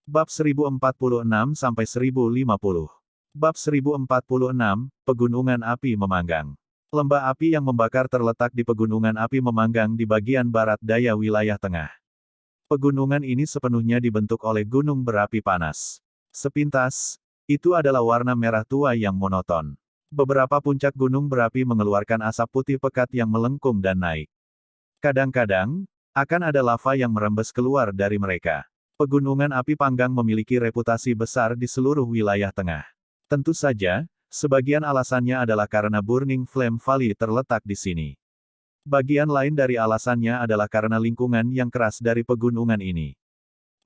Bab 1046-1050. Bab 1046, Pegunungan Api Memanggang. Lembah api yang membakar terletak di Pegunungan Api Memanggang di bagian barat daya wilayah tengah. Pegunungan ini sepenuhnya dibentuk oleh gunung berapi panas. Sepintas, itu adalah warna merah tua yang monoton. Beberapa puncak gunung berapi mengeluarkan asap putih pekat yang melengkung dan naik. Kadang-kadang, akan ada lava yang merembes keluar dari mereka. Pegunungan api panggang memiliki reputasi besar di seluruh wilayah tengah. Tentu saja, sebagian alasannya adalah karena Burning Flame Valley terletak di sini. Bagian lain dari alasannya adalah karena lingkungan yang keras dari pegunungan ini.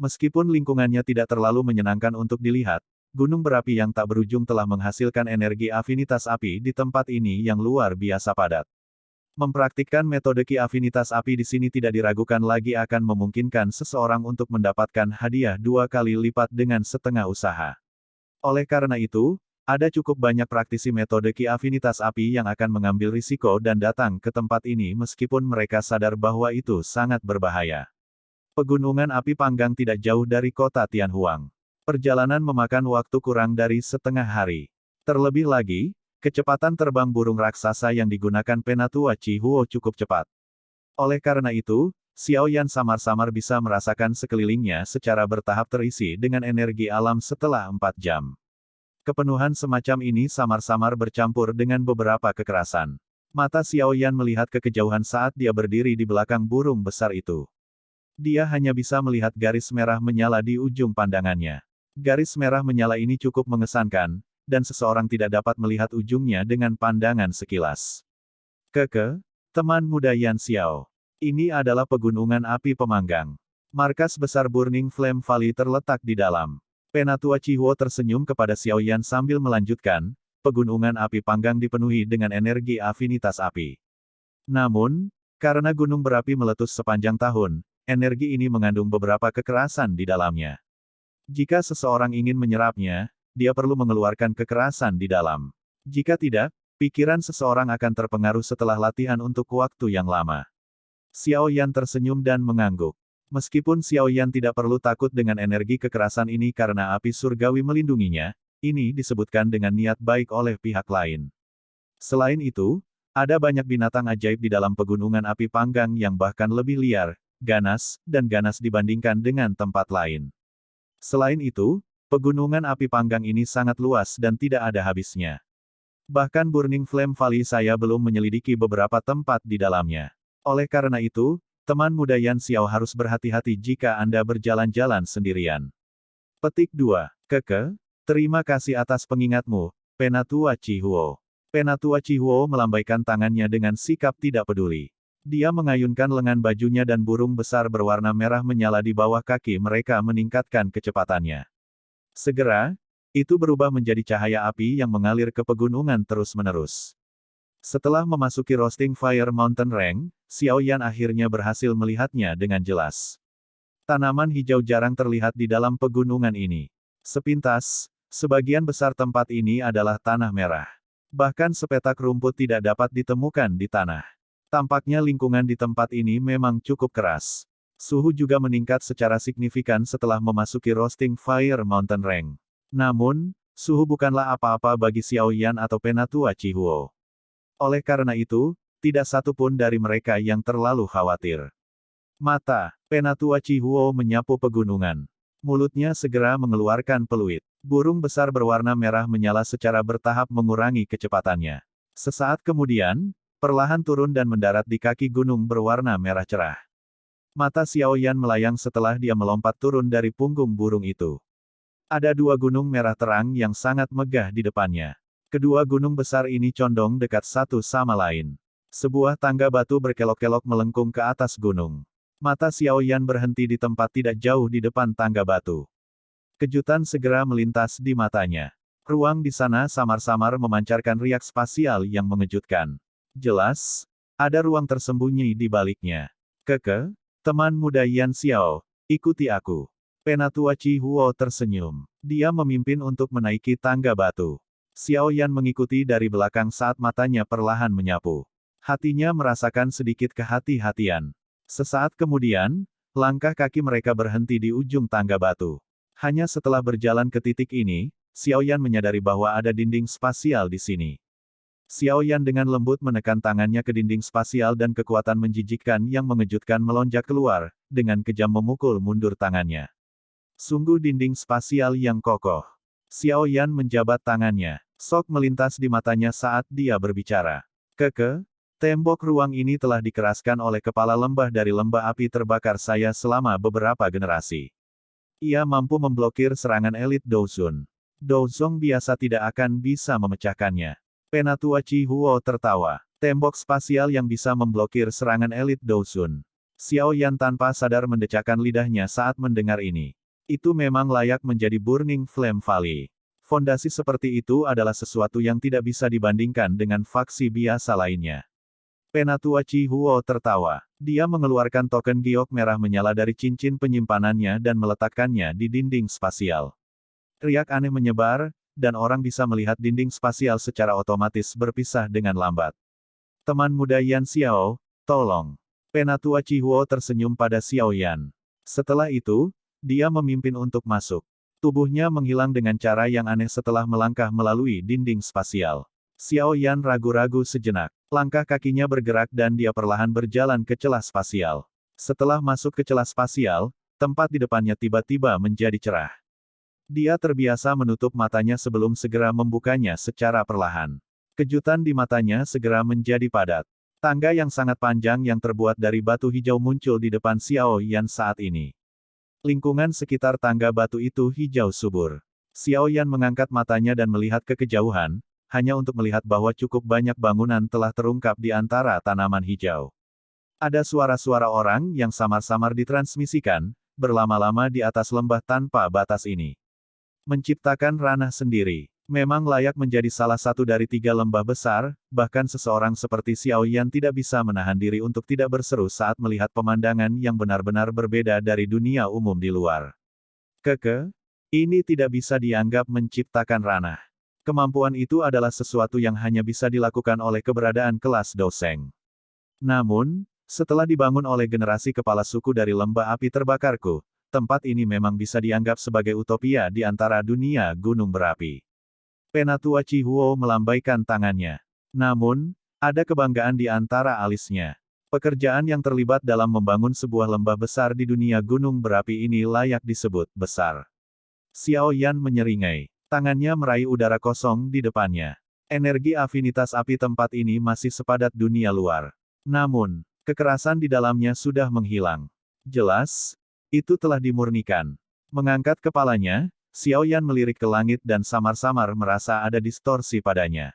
Meskipun lingkungannya tidak terlalu menyenangkan untuk dilihat, gunung berapi yang tak berujung telah menghasilkan energi afinitas api di tempat ini yang luar biasa padat. Mempraktikkan metode Ki afinitas api di sini tidak diragukan lagi akan memungkinkan seseorang untuk mendapatkan hadiah 2 kali lipat dengan setengah usaha. Oleh karena itu, ada cukup banyak praktisi metode Ki afinitas api yang akan mengambil risiko dan datang ke tempat ini meskipun mereka sadar bahwa itu sangat berbahaya. Pegunungan api panggang tidak jauh dari kota Tianhuang. Perjalanan memakan waktu kurang dari setengah hari. Terlebih lagi, kecepatan terbang burung raksasa yang digunakan Penatua Chihuo cukup cepat. Oleh karena itu, Xiao Yan samar-samar bisa merasakan sekelilingnya secara bertahap terisi dengan energi alam setelah 4 jam. Kepenuhan semacam ini samar-samar bercampur dengan beberapa kekerasan. Mata Xiao Yan melihat ke kejauhan saat dia berdiri di belakang burung besar itu. Dia hanya bisa melihat garis merah menyala di ujung pandangannya. Garis merah menyala ini cukup mengesankan, dan seseorang tidak dapat melihat ujungnya dengan pandangan sekilas. Teman muda Yan Xiao. Ini adalah pegunungan api pemanggang. Markas besar Burning Flame Valley terletak di dalam. Penatua Chihuo tersenyum kepada Xiao Yan sambil melanjutkan, pegunungan api panggang dipenuhi dengan energi afinitas api. Namun, karena gunung berapi meletus sepanjang tahun, energi ini mengandung beberapa kekerasan di dalamnya. Jika seseorang ingin menyerapnya, dia perlu mengeluarkan kekerasan di dalam. Jika tidak, pikiran seseorang akan terpengaruh setelah latihan untuk waktu yang lama. Xiao Yan tersenyum dan mengangguk. Meskipun Xiao Yan tidak perlu takut dengan energi kekerasan ini karena api surgawi melindunginya, ini disebutkan dengan niat baik oleh pihak lain. Selain itu, ada banyak binatang ajaib di dalam pegunungan api panggang yang bahkan lebih liar, ganas, dan ganas dibandingkan dengan tempat lain. Selain itu, pegunungan api panggang ini sangat luas dan tidak ada habisnya. Bahkan Burning Flame Valley saya belum menyelidiki beberapa tempat di dalamnya. Oleh karena itu, teman muda Yan Xiao harus berhati-hati jika Anda berjalan-jalan sendirian. Petik 2. Terima kasih atas pengingatmu, Penatua Chihuo. Penatua Chihuo melambaikan tangannya dengan sikap tidak peduli. Dia mengayunkan lengan bajunya dan burung besar berwarna merah menyala di bawah kaki mereka meningkatkan kecepatannya. Segera, itu berubah menjadi cahaya api yang mengalir ke pegunungan terus-menerus. Setelah memasuki Roasting Fire Mountain Range, Xiao Yan akhirnya berhasil melihatnya dengan jelas. Tanaman hijau jarang terlihat di dalam pegunungan ini. Sepintas, sebagian besar tempat ini adalah tanah merah. Bahkan sepetak rumput tidak dapat ditemukan di tanah. Tampaknya lingkungan di tempat ini memang cukup keras. Suhu juga meningkat secara signifikan setelah memasuki Roasting Fire Mountain Range. Namun, suhu bukanlah apa-apa bagi Xiao Yan atau Penatua Chihuo. Oleh karena itu, tidak satu pun dari mereka yang terlalu khawatir. Mata Penatua Chihuo menyapu pegunungan. Mulutnya segera mengeluarkan peluit. Burung besar berwarna merah menyala secara bertahap mengurangi kecepatannya. Sesaat kemudian, perlahan turun dan mendarat di kaki gunung berwarna merah cerah. Mata Xiao Yan melayang setelah dia melompat turun dari punggung burung itu. Ada 2 gunung merah terang yang sangat megah di depannya. Kedua gunung besar ini condong dekat satu sama lain. Sebuah tangga batu berkelok-kelok melengkung ke atas gunung. Mata Xiao Yan berhenti di tempat tidak jauh di depan tangga batu. Kejutan segera melintas di matanya. Ruang di sana samar-samar memancarkan riak spasial yang mengejutkan. Jelas, ada ruang tersembunyi di baliknya. Teman muda Yan Xiao, ikuti aku. Penatua Chihuo tersenyum. Dia memimpin untuk menaiki tangga batu. Xiao Yan mengikuti dari belakang saat matanya perlahan menyapu. Hatinya merasakan sedikit kehati-hatian. Sesaat kemudian, langkah kaki mereka berhenti di ujung tangga batu. Hanya setelah berjalan ke titik ini, Xiao Yan menyadari bahwa ada dinding spasial di sini. Xiao Yan dengan lembut menekan tangannya ke dinding spasial dan kekuatan menjijikkan yang mengejutkan melonjak keluar, dengan kejam memukul mundur tangannya. Sungguh dinding spasial yang kokoh. Xiao Yan menjabat tangannya. Sok melintas di matanya saat dia berbicara. Tembok ruang ini telah dikeraskan oleh kepala lembah dari lembah api terbakar saya selama beberapa generasi. Ia mampu memblokir serangan elit Douzun. Douzong biasa tidak akan bisa memecahkannya. Penatua Chi Huo tertawa. Tembok spasial yang bisa memblokir serangan elit Douzun. Xiao Yan tanpa sadar mendecakkan lidahnya saat mendengar ini. Itu memang layak menjadi Burning Flame Valley. Fondasi seperti itu adalah sesuatu yang tidak bisa dibandingkan dengan faksi biasa lainnya. Penatua Chi Huo tertawa. Dia mengeluarkan token giok merah menyala dari cincin penyimpanannya dan meletakkannya di dinding spasial. Riak aneh menyebar, dan orang bisa melihat dinding spasial secara otomatis berpisah dengan lambat. Teman muda Yan Xiao, tolong. Penatua Chi Huo tersenyum pada Xiao Yan. Setelah itu, dia memimpin untuk masuk. Tubuhnya menghilang dengan cara yang aneh setelah melangkah melalui dinding spasial. Xiao Yan ragu-ragu sejenak. Langkah kakinya bergerak dan dia perlahan berjalan ke celah spasial. Setelah masuk ke celah spasial, tempat di depannya tiba-tiba menjadi cerah. Dia terbiasa menutup matanya sebelum segera membukanya secara perlahan. Kejutan di matanya segera menjadi padat. Tangga yang sangat panjang yang terbuat dari batu hijau muncul di depan Xiao Yan saat ini. Lingkungan sekitar tangga batu itu hijau subur. Xiao Yan mengangkat matanya dan melihat ke kejauhan, hanya untuk melihat bahwa cukup banyak bangunan telah terungkap di antara tanaman hijau. Ada suara-suara orang yang samar-samar ditransmisikan, berlama-lama di atas lembah tanpa batas ini. Menciptakan ranah sendiri. Memang layak menjadi salah satu dari 3 lembah besar, bahkan seseorang seperti Xiao Yan tidak bisa menahan diri untuk tidak berseru saat melihat pemandangan yang benar-benar berbeda dari dunia umum di luar. Ini tidak bisa dianggap menciptakan ranah. Kemampuan itu adalah sesuatu yang hanya bisa dilakukan oleh keberadaan kelas Douseng. Namun, setelah dibangun oleh generasi kepala suku dari lembah api terbakarku, tempat ini memang bisa dianggap sebagai utopia di antara dunia gunung berapi. Penatua Chi Huo melambaikan tangannya. Namun, ada kebanggaan di antara alisnya. Pekerjaan yang terlibat dalam membangun sebuah lembah besar di dunia gunung berapi ini layak disebut besar. Xiao Yan menyeringai. Tangannya meraih udara kosong di depannya. Energi afinitas api tempat ini masih sepadat dunia luar. Namun, kekerasan di dalamnya sudah menghilang. Jelas, itu telah dimurnikan. Mengangkat kepalanya, Xiao Yan melirik ke langit dan samar-samar merasa ada distorsi padanya.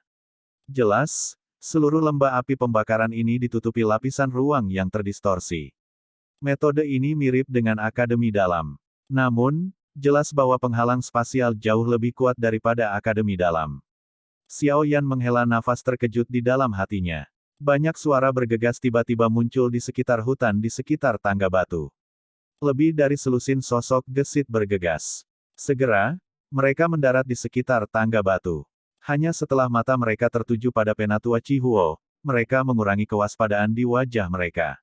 Jelas, seluruh lembah api pembakaran ini ditutupi lapisan ruang yang terdistorsi. Metode ini mirip dengan Akademi Dalam. Namun, jelas bahwa penghalang spasial jauh lebih kuat daripada Akademi Dalam. Xiao Yan menghela nafas terkejut di dalam hatinya. Banyak suara bergegas tiba-tiba muncul di sekitar hutan di sekitar tangga batu. Lebih dari selusin sosok gesit bergegas. Segera, mereka mendarat di sekitar tangga batu. Hanya setelah mata mereka tertuju pada Penatua Chi Huo, mereka mengurangi kewaspadaan di wajah mereka.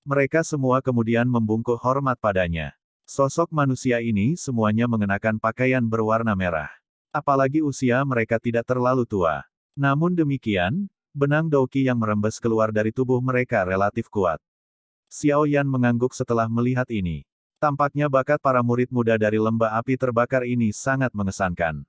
Mereka semua kemudian membungkuk hormat padanya. Sosok manusia ini semuanya mengenakan pakaian berwarna merah. Apalagi usia mereka tidak terlalu tua. Namun demikian, benang Douqi yang merembes keluar dari tubuh mereka relatif kuat. Xiao Yan mengangguk setelah melihat ini. Tampaknya bakat para murid muda dari lembah api terbakar ini sangat mengesankan.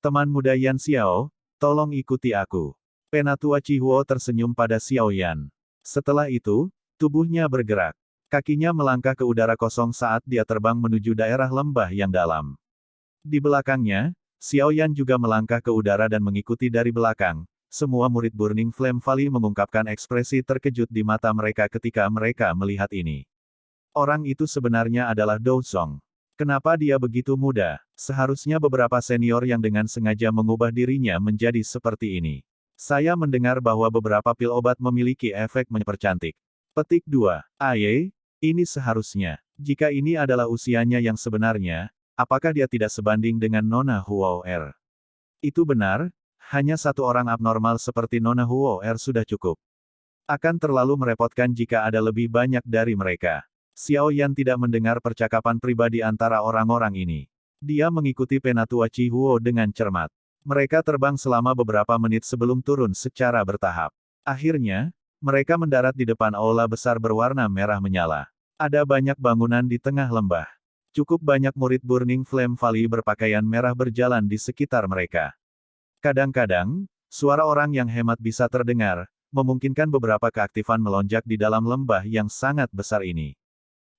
Teman muda Yan Xiao, tolong ikuti aku. Penatua Chi Huo tersenyum pada Xiao Yan. Setelah itu, tubuhnya bergerak. Kakinya melangkah ke udara kosong saat dia terbang menuju daerah lembah yang dalam. Di belakangnya, Xiao Yan juga melangkah ke udara dan mengikuti dari belakang. Semua murid Burning Flame Valley mengungkapkan ekspresi terkejut di mata mereka ketika mereka melihat ini. Orang itu sebenarnya adalah Douzong. Kenapa dia begitu muda? Seharusnya beberapa senior yang dengan sengaja mengubah dirinya menjadi seperti ini. Saya mendengar bahwa beberapa pil obat memiliki efek mempercantik. Petik 2. Aye, ini seharusnya. Jika ini adalah usianya yang sebenarnya, apakah dia tidak sebanding dengan Nona Huo Er? Itu benar, hanya satu orang abnormal seperti Nona Huo Er sudah cukup. Akan terlalu merepotkan jika ada lebih banyak dari mereka. Xiao Yan tidak mendengar percakapan pribadi antara orang-orang ini. Dia mengikuti Penatua Chihuo dengan cermat. Mereka terbang selama beberapa menit sebelum turun secara bertahap. Akhirnya, mereka mendarat di depan aula besar berwarna merah menyala. Ada banyak bangunan di tengah lembah. Cukup banyak murid Burning Flame Valley berpakaian merah berjalan di sekitar mereka. Kadang-kadang, suara orang yang hemat bisa terdengar, memungkinkan beberapa keaktifan melonjak di dalam lembah yang sangat besar ini.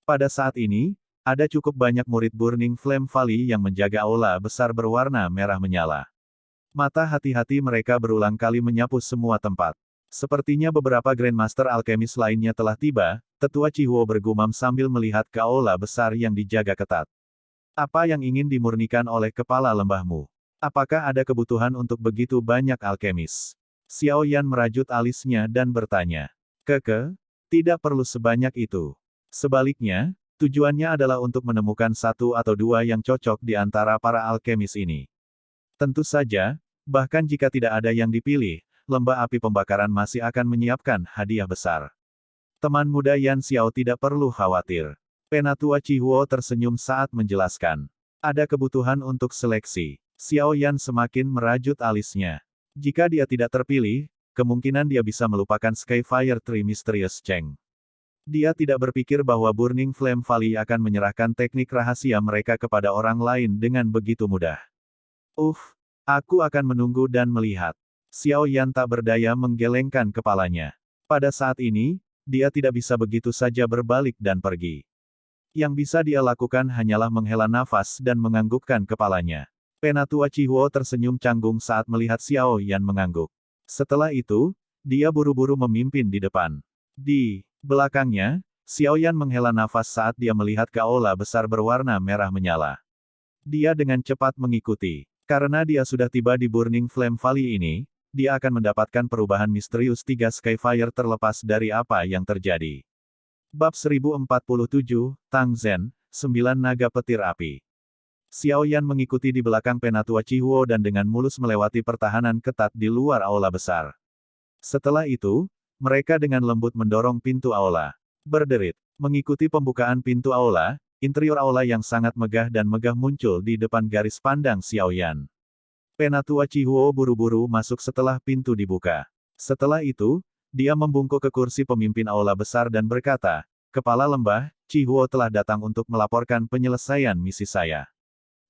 Pada saat ini, ada cukup banyak murid Burning Flame Valley yang menjaga aula besar berwarna merah menyala. Mata hati-hati mereka berulang kali menyapu semua tempat. Sepertinya beberapa Grandmaster Alkemis lainnya telah tiba, Tetua Chihuo bergumam sambil melihat ke aula besar yang dijaga ketat. Apa yang ingin dimurnikan oleh kepala lembahmu? Apakah ada kebutuhan untuk begitu banyak alkemis? Xiao Yan merajut alisnya dan bertanya. Tidak perlu sebanyak itu. Sebaliknya, tujuannya adalah untuk menemukan satu atau dua yang cocok di antara para alkemis ini. Tentu saja, bahkan jika tidak ada yang dipilih, lembah api pembakaran masih akan menyiapkan hadiah besar. Teman muda Yan Xiao tidak perlu khawatir. Penatua Chihuo tersenyum saat menjelaskan. Ada kebutuhan untuk seleksi. Xiao Yan semakin merajut alisnya. Jika dia tidak terpilih, kemungkinan dia bisa melupakan Skyfire Tree Mysterious Cheng. Dia tidak berpikir bahwa Burning Flame Valley akan menyerahkan teknik rahasia mereka kepada orang lain dengan begitu mudah. Aku akan menunggu dan melihat. Xiao Yan tak berdaya menggelengkan kepalanya. Pada saat ini, dia tidak bisa begitu saja berbalik dan pergi. Yang bisa dia lakukan hanyalah menghela nafas dan menganggukkan kepalanya. Penatua Chihuo tersenyum canggung saat melihat Xiao Yan mengangguk. Setelah itu, dia buru-buru memimpin di depan. Di belakangnya, Xiao Yan menghela nafas saat dia melihat ke aula besar berwarna merah menyala. Dia dengan cepat mengikuti. Karena dia sudah tiba di Burning Flame Valley ini, dia akan mendapatkan perubahan misterius 3 Skyfire terlepas dari apa yang terjadi. Bab 1047, Tang Zhen, 9 Naga Petir Api. Xiao Yan mengikuti di belakang Penatua Chihuo dan dengan mulus melewati pertahanan ketat di luar aula besar. Setelah itu, mereka dengan lembut mendorong pintu aula. Berderit. Mengikuti pembukaan pintu aula, interior aula yang sangat megah dan megah muncul di depan garis pandang Xiao Yan. Penatua Chihuo buru-buru masuk setelah pintu dibuka. Setelah itu, dia membungkuk ke kursi pemimpin aula besar dan berkata, "Kepala lembah, Chihuo telah datang untuk melaporkan penyelesaian misi saya.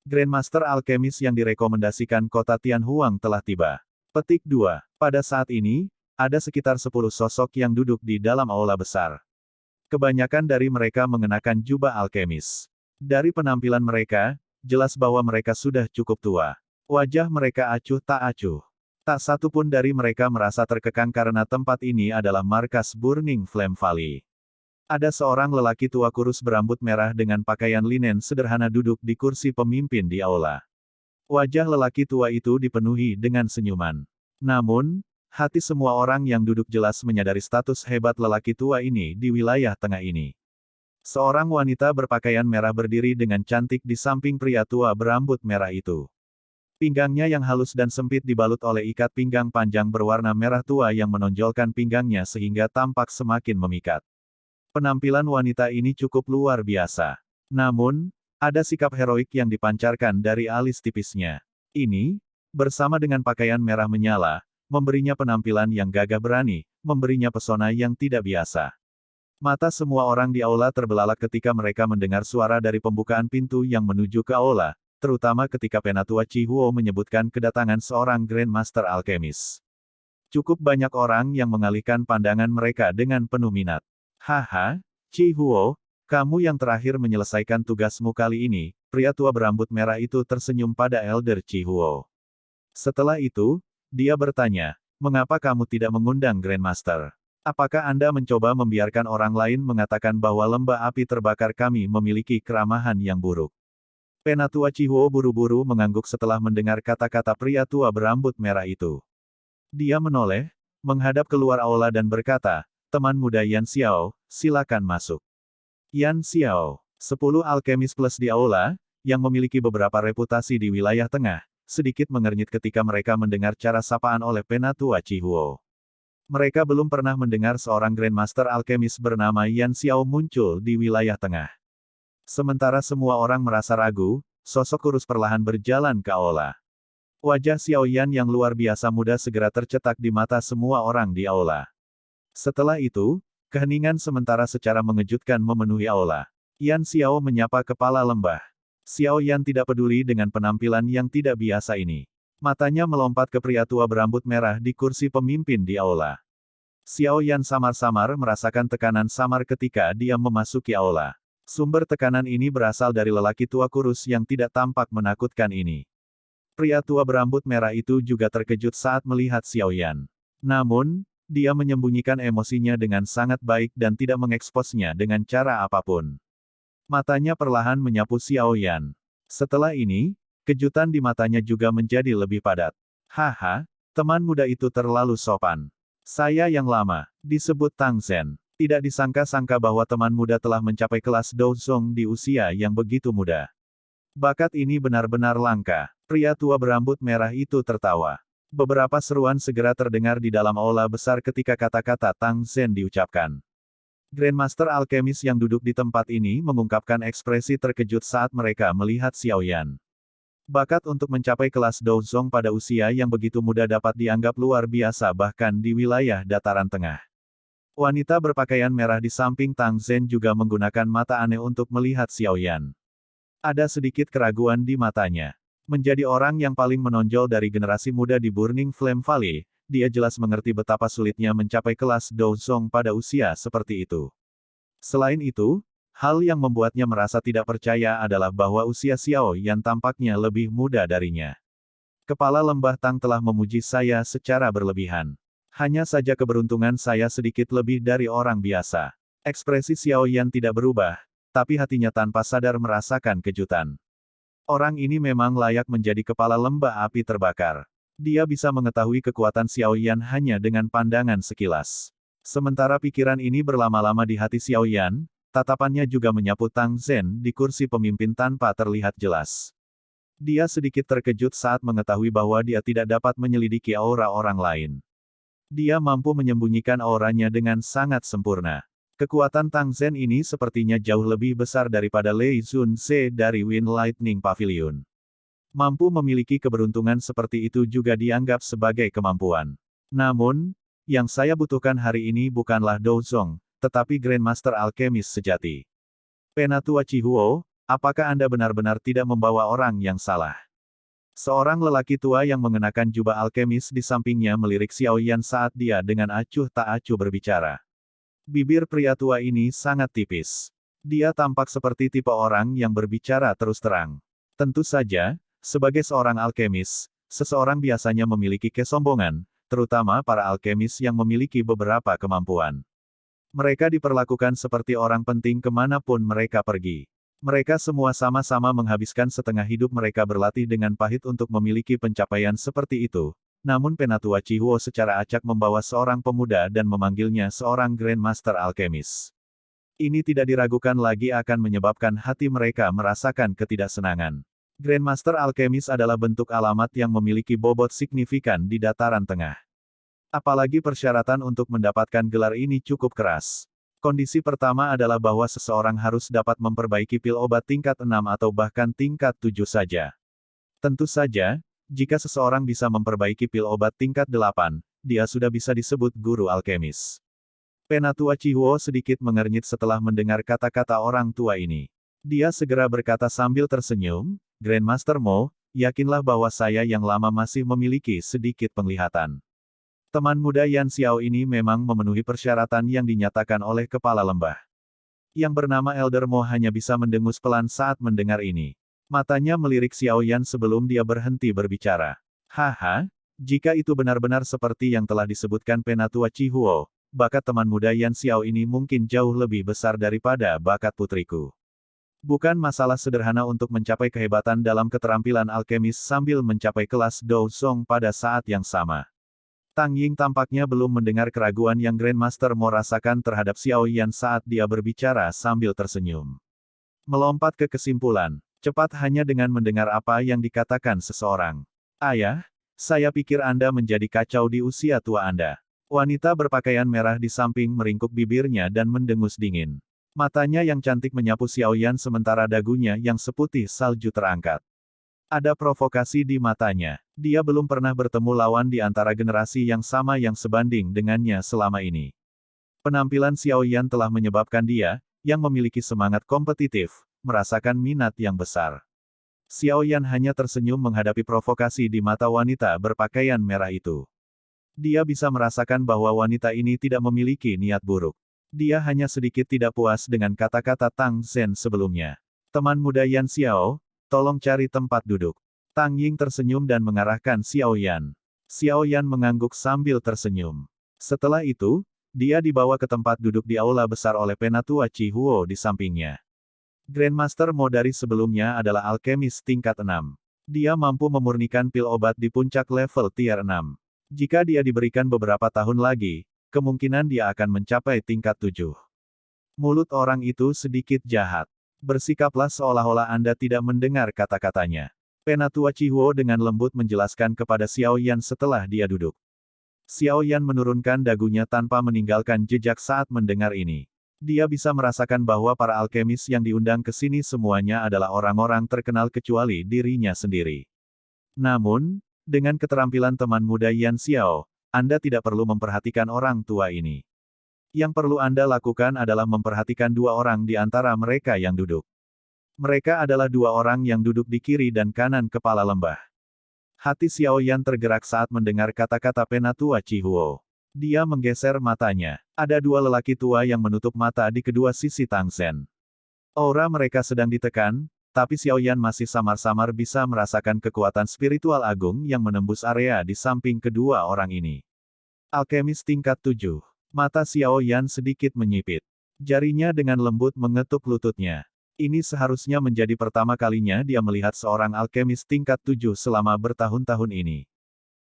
Grandmaster Alkemis yang direkomendasikan kota Tianhuang telah tiba." Petik 2. Pada saat ini, ada sekitar 10 sosok yang duduk di dalam aula besar. Kebanyakan dari mereka mengenakan jubah alkemis. Dari penampilan mereka, jelas bahwa mereka sudah cukup tua. Wajah mereka acuh tak acuh. Tak satu pun dari mereka merasa terkekang karena tempat ini adalah markas Burning Flame Valley. Ada seorang lelaki tua kurus berambut merah dengan pakaian linen sederhana duduk di kursi pemimpin di aula. Wajah lelaki tua itu dipenuhi dengan senyuman. Namun, hati semua orang yang duduk jelas menyadari status hebat lelaki tua ini di wilayah tengah ini. Seorang wanita berpakaian merah berdiri dengan cantik di samping pria tua berambut merah itu. Pinggangnya yang halus dan sempit dibalut oleh ikat pinggang panjang berwarna merah tua yang menonjolkan pinggangnya sehingga tampak semakin memikat. Penampilan wanita ini cukup luar biasa. Namun, ada sikap heroik yang dipancarkan dari alis tipisnya. Ini, bersama dengan pakaian merah menyala, memberinya penampilan yang gagah berani, memberinya pesona yang tidak biasa. Mata semua orang di aula terbelalak ketika mereka mendengar suara dari pembukaan pintu yang menuju ke aula, terutama ketika Penatua Chihuo menyebutkan kedatangan seorang Grandmaster Alkemis. Cukup banyak orang yang mengalihkan pandangan mereka dengan penuh minat. "Haha, Chihuo, kamu yang terakhir menyelesaikan tugasmu kali ini," pria tua berambut merah itu tersenyum pada Elder Chihuo. Setelah itu, dia bertanya, "Mengapa kamu tidak mengundang Grandmaster? Apakah Anda mencoba membiarkan orang lain mengatakan bahwa lembah api terbakar kami memiliki keramahan yang buruk?" Penatua Chihuo buru-buru mengangguk setelah mendengar kata-kata pria tua berambut merah itu. Dia menoleh, menghadap keluar aula dan berkata, "Teman muda Yan Xiao, silakan masuk." Yan Xiao, 10 alkemis plus di aula, yang memiliki beberapa reputasi di wilayah tengah, sedikit mengernyit ketika mereka mendengar cara sapaan oleh Penatua Chihuo. Mereka belum pernah mendengar seorang Grandmaster Alkemis bernama Yan Xiao muncul di wilayah tengah. Sementara semua orang merasa ragu, sosok kurus perlahan berjalan ke aula. Wajah Xiao Yan yang luar biasa muda segera tercetak di mata semua orang di aula. Setelah itu, keheningan sementara secara mengejutkan memenuhi aula. Yan Xiao menyapa kepala lembah. Xiao Yan tidak peduli dengan penampilan yang tidak biasa ini. Matanya melompat ke pria tua berambut merah di kursi pemimpin di aula. Xiao Yan samar-samar merasakan tekanan samar ketika dia memasuki aula. Sumber tekanan ini berasal dari lelaki tua kurus yang tidak tampak menakutkan ini. Pria tua berambut merah itu juga terkejut saat melihat Xiao Yan. Namun, dia menyembunyikan emosinya dengan sangat baik dan tidak mengeksposnya dengan cara apapun. Matanya perlahan menyapu Xiao Yan. Setelah ini, kejutan di matanya juga menjadi lebih padat. Haha, teman muda itu terlalu sopan. Saya yang lama, disebut Tang Zhen. Tidak disangka-sangka bahwa teman muda telah mencapai kelas Douzong di usia yang begitu muda. Bakat ini benar-benar langka. Pria tua berambut merah itu tertawa. Beberapa seruan segera terdengar di dalam aula besar ketika kata-kata Tang Zhen diucapkan. Grandmaster alkemis yang duduk di tempat ini mengungkapkan ekspresi terkejut saat mereka melihat Xiao Yan. Bakat untuk mencapai kelas Douzong pada usia yang begitu muda dapat dianggap luar biasa bahkan di wilayah dataran tengah. Wanita berpakaian merah di samping Tang Zhen juga menggunakan mata aneh untuk melihat Xiao Yan. Ada sedikit keraguan di matanya. Menjadi orang yang paling menonjol dari generasi muda di Burning Flame Valley, dia jelas mengerti betapa sulitnya mencapai kelas Douzong pada usia seperti itu. Selain itu, hal yang membuatnya merasa tidak percaya adalah bahwa usia Xiao Yan tampaknya lebih muda darinya. Kepala lembah Tang telah memuji saya secara berlebihan. Hanya saja keberuntungan saya sedikit lebih dari orang biasa. Ekspresi Xiao Yan tidak berubah, tapi hatinya tanpa sadar merasakan kejutan. Orang ini memang layak menjadi kepala lembah api terbakar. Dia bisa mengetahui kekuatan Xiao Yan hanya dengan pandangan sekilas. Sementara pikiran ini berlama-lama di hati Xiao Yan, tatapannya juga menyapu Tang Zhen di kursi pemimpin tanpa terlihat jelas. Dia sedikit terkejut saat mengetahui bahwa dia tidak dapat menyelidiki aura orang lain. Dia mampu menyembunyikan auranya dengan sangat sempurna. Kekuatan Tang Zhen ini sepertinya jauh lebih besar daripada Lei Zun Se dari Wind Lightning Pavilion. Mampu memiliki keberuntungan seperti itu juga dianggap sebagai kemampuan. Namun, yang saya butuhkan hari ini bukanlah Douzong, tetapi Grandmaster Alkemis sejati. Penatua Chihuo, apakah Anda benar-benar tidak membawa orang yang salah? Seorang lelaki tua yang mengenakan jubah alkemis di sampingnya melirik Xiao Yan saat dia dengan acuh tak acuh berbicara. Bibir pria tua ini sangat tipis. Dia tampak seperti tipe orang yang berbicara terus terang. Tentu saja, sebagai seorang alkemis, seseorang biasanya memiliki kesombongan, terutama para alkemis yang memiliki beberapa kemampuan. Mereka diperlakukan seperti orang penting kemanapun mereka pergi. Mereka semua sama-sama menghabiskan setengah hidup mereka berlatih dengan pahit untuk memiliki pencapaian seperti itu. Namun Penatua Chihuo secara acak membawa seorang pemuda dan memanggilnya seorang Grandmaster Alkemis. Ini tidak diragukan lagi akan menyebabkan hati mereka merasakan ketidaksenangan. Grandmaster Alkemis adalah bentuk alamat yang memiliki bobot signifikan di dataran tengah. Apalagi persyaratan untuk mendapatkan gelar ini cukup keras. Kondisi pertama adalah bahwa seseorang harus dapat memperbaiki pil obat tingkat 6 atau bahkan tingkat 7 saja. Tentu saja, jika seseorang bisa memperbaiki pil obat tingkat 8, dia sudah bisa disebut guru alkemis. Penatua Chihuo sedikit mengernyit setelah mendengar kata-kata orang tua ini. Dia segera berkata sambil tersenyum, Grandmaster Mo, yakinlah bahwa saya yang lama masih memiliki sedikit penglihatan. Teman muda Yan Xiao ini memang memenuhi persyaratan yang dinyatakan oleh kepala lembah. Yang bernama Elder Mo hanya bisa mendengus pelan saat mendengar ini. Matanya melirik Xiao Yan sebelum dia berhenti berbicara. Haha, jika itu benar-benar seperti yang telah disebutkan Penatua Chihuo, bakat teman muda Yan Xiao ini mungkin jauh lebih besar daripada bakat putriku. Bukan masalah sederhana untuk mencapai kehebatan dalam keterampilan alkemis sambil mencapai kelas Douzong pada saat yang sama. Tang Ying tampaknya belum mendengar keraguan yang Grandmaster Mo rasakan terhadap Xiao Yan saat dia berbicara sambil tersenyum. Melompat ke kesimpulan. Cepat hanya dengan mendengar apa yang dikatakan seseorang. Ayah, saya pikir Anda menjadi kacau di usia tua Anda. Wanita berpakaian merah di samping meringkuk bibirnya dan mendengus dingin. Matanya yang cantik menyapu Xiaoyan sementara dagunya yang seputih salju terangkat. Ada provokasi di matanya. Dia belum pernah bertemu lawan di antara generasi yang sama yang sebanding dengannya selama ini. Penampilan Xiaoyan telah menyebabkan dia, yang memiliki semangat kompetitif, merasakan minat yang besar. Xiaoyan hanya tersenyum menghadapi provokasi di mata wanita berpakaian merah itu. Dia bisa merasakan bahwa wanita ini tidak memiliki niat buruk. Dia hanya sedikit tidak puas dengan kata-kata Tang Zhen sebelumnya. Teman muda Yan Xiao, tolong cari tempat duduk. Tang Ying tersenyum dan mengarahkan Xiaoyan. Xiaoyan mengangguk sambil tersenyum. Setelah itu, dia dibawa ke tempat duduk di aula besar oleh Penatua Chi Huo di sampingnya. Grandmaster Mo dari sebelumnya adalah alkemis tingkat 6. Dia mampu memurnikan pil obat di puncak level tier 6. Jika dia diberikan beberapa tahun lagi, kemungkinan dia akan mencapai tingkat 7. Mulut orang itu sedikit jahat. Bersikaplah seolah-olah Anda tidak mendengar kata-katanya. Penatua Chi Huo dengan lembut menjelaskan kepada Xiaoyan setelah dia duduk. Xiaoyan menurunkan dagunya tanpa meninggalkan jejak saat mendengar ini. Dia bisa merasakan bahwa para alkemis yang diundang ke sini semuanya adalah orang-orang terkenal kecuali dirinya sendiri. Namun, dengan keterampilan teman muda Yan Xiao, Anda tidak perlu memperhatikan orang tua ini. Yang perlu Anda lakukan adalah memperhatikan dua orang di antara mereka yang duduk. Mereka adalah dua orang yang duduk di kiri dan kanan kepala lembah. Hati Xiaoyan tergerak saat mendengar kata-kata Penatua Chi Huo. Dia menggeser matanya. Ada dua lelaki tua yang menutup mata di kedua sisi Tang Zhen. Aura mereka sedang ditekan, tapi Xiaoyan masih samar-samar bisa merasakan kekuatan spiritual agung yang menembus area di samping kedua orang ini. Alkemis tingkat 7. Mata Xiaoyan sedikit menyipit. Jarinya dengan lembut mengetuk lututnya. Ini seharusnya menjadi pertama kalinya dia melihat seorang alkemis tingkat 7 selama bertahun-tahun ini.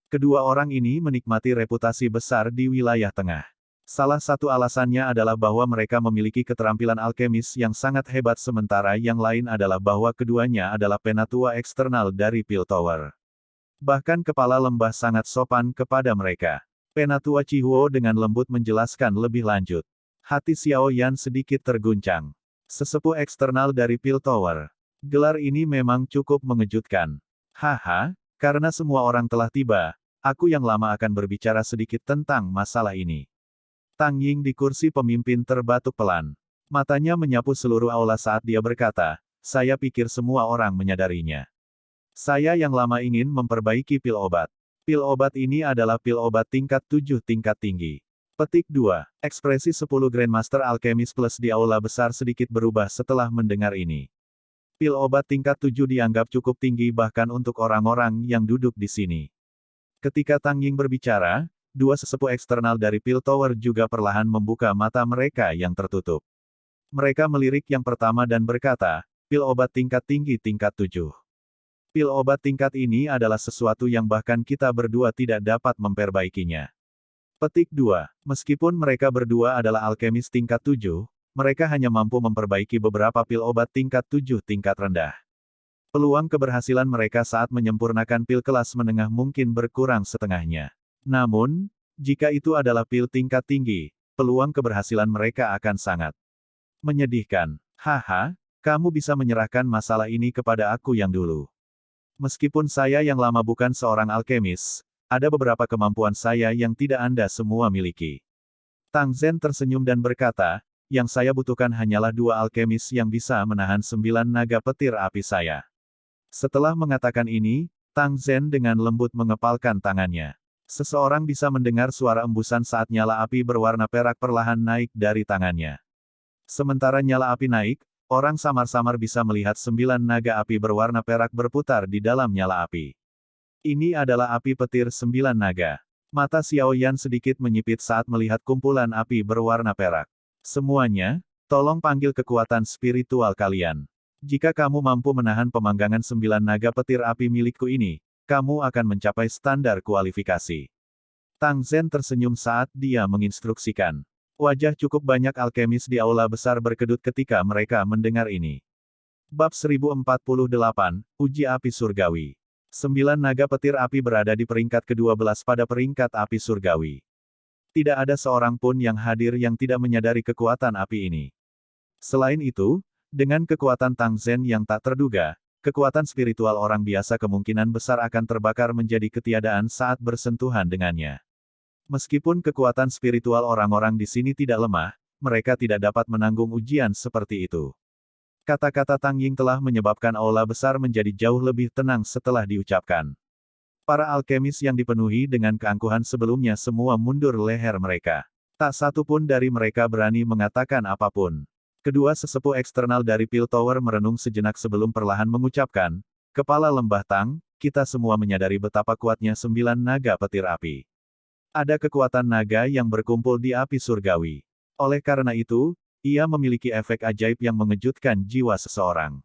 Kedua orang ini menikmati reputasi besar di wilayah tengah. Salah satu alasannya adalah bahwa mereka memiliki keterampilan alkemis yang sangat hebat sementara yang lain adalah bahwa keduanya adalah penatua eksternal dari Pil Tower. Bahkan kepala lembah sangat sopan kepada mereka. Penatua Chi Huo dengan lembut menjelaskan lebih lanjut. Hati Xiaoyan sedikit terguncang. Sesepuh eksternal dari Pil Tower. Gelar ini memang cukup mengejutkan. Haha, karena semua orang telah tiba, aku yang lama akan berbicara sedikit tentang masalah ini. Tang Ying di kursi pemimpin terbatuk pelan. Matanya menyapu seluruh aula saat dia berkata, saya pikir semua orang menyadarinya. Saya yang lama ingin memperbaiki pil obat. Pil obat ini adalah pil obat tingkat 7 tingkat tinggi. Petik 2. Ekspresi 10 Grandmaster Alchemist Plus di aula besar sedikit berubah setelah mendengar ini. Pil obat tingkat 7 dianggap cukup tinggi bahkan untuk orang-orang yang duduk di sini. Ketika Tang Ying berbicara, dua sesepuh eksternal dari Pil Tower juga perlahan membuka mata mereka yang tertutup. Mereka melirik yang pertama dan berkata, pil obat tingkat tinggi tingkat 7. Pil obat tingkat ini adalah sesuatu yang bahkan kita berdua tidak dapat memperbaikinya. Petik 2. Meskipun mereka berdua adalah alkemis tingkat 7, mereka hanya mampu memperbaiki beberapa pil obat tingkat 7 tingkat rendah. Peluang keberhasilan mereka saat menyempurnakan pil kelas menengah mungkin berkurang setengahnya. Namun, jika itu adalah pil tingkat tinggi, peluang keberhasilan mereka akan sangat menyedihkan. Haha, kamu bisa menyerahkan masalah ini kepada aku yang dulu. Meskipun saya yang lama bukan seorang alkemis, ada beberapa kemampuan saya yang tidak Anda semua miliki. Tang Zhen tersenyum dan berkata, yang saya butuhkan hanyalah dua alkemis yang bisa menahan 9 naga petir api saya. Setelah mengatakan ini, Tang Zhen dengan lembut mengepalkan tangannya. Seseorang bisa mendengar suara embusan saat nyala api berwarna perak perlahan naik dari tangannya. Sementara nyala api naik, orang samar-samar bisa melihat 9 naga api berwarna perak berputar di dalam nyala api. Ini adalah api petir 9 naga. Mata Xiaoyan sedikit menyipit saat melihat kumpulan api berwarna perak. Semuanya, tolong panggil kekuatan spiritual kalian. Jika kamu mampu menahan pemanggangan 9 naga petir api milikku ini, kamu akan mencapai standar kualifikasi. Tang Zhen tersenyum saat dia menginstruksikan. Wajah cukup banyak alkemis di aula besar berkedut ketika mereka mendengar ini. Bab 1048, Uji Api Surgawi. 9 naga petir api berada di peringkat ke-12 pada peringkat api surgawi. Tidak ada seorang pun yang hadir yang tidak menyadari kekuatan api ini. Selain itu, dengan kekuatan Tang Zhen yang tak terduga, kekuatan spiritual orang biasa kemungkinan besar akan terbakar menjadi ketiadaan saat bersentuhan dengannya. Meskipun kekuatan spiritual orang-orang di sini tidak lemah, mereka tidak dapat menanggung ujian seperti itu. Kata-kata Tang Ying telah menyebabkan aula besar menjadi jauh lebih tenang setelah diucapkan. Para alkemis yang dipenuhi dengan keangkuhan sebelumnya semua mundur leher mereka. Tak satu pun dari mereka berani mengatakan apapun. Kedua sesepuh eksternal dari Pil Tower merenung sejenak sebelum perlahan mengucapkan, Kepala Lembah Tang, kita semua menyadari betapa kuatnya 9 naga petir api. Ada kekuatan naga yang berkumpul di api surgawi. Oleh karena itu, ia memiliki efek ajaib yang mengejutkan jiwa seseorang.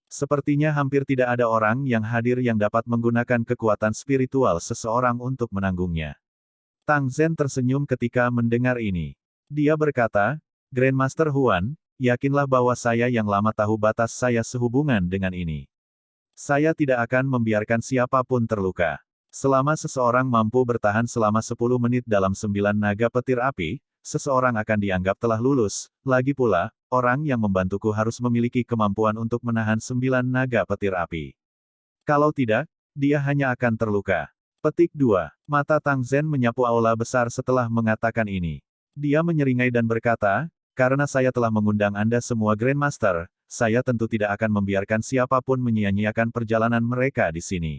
Sepertinya hampir tidak ada orang yang hadir yang dapat menggunakan kekuatan spiritual seseorang untuk menanggungnya. Tang Zhen tersenyum ketika mendengar ini. Dia berkata, Grandmaster Huan, yakinlah bahwa saya yang lama tahu batas saya sehubungan dengan ini. Saya tidak akan membiarkan siapapun terluka. Selama seseorang mampu bertahan selama 10 menit dalam 9 naga petir api, seseorang akan dianggap telah lulus. Lagi pula, orang yang membantuku harus memiliki kemampuan untuk menahan 9 naga petir api. Kalau tidak, dia hanya akan terluka. Petik 2. Mata Tang Zhen menyapu aula besar setelah mengatakan ini. Dia menyeringai dan berkata, karena saya telah mengundang Anda semua Grandmaster, saya tentu tidak akan membiarkan siapapun menyia-nyiakan perjalanan mereka di sini.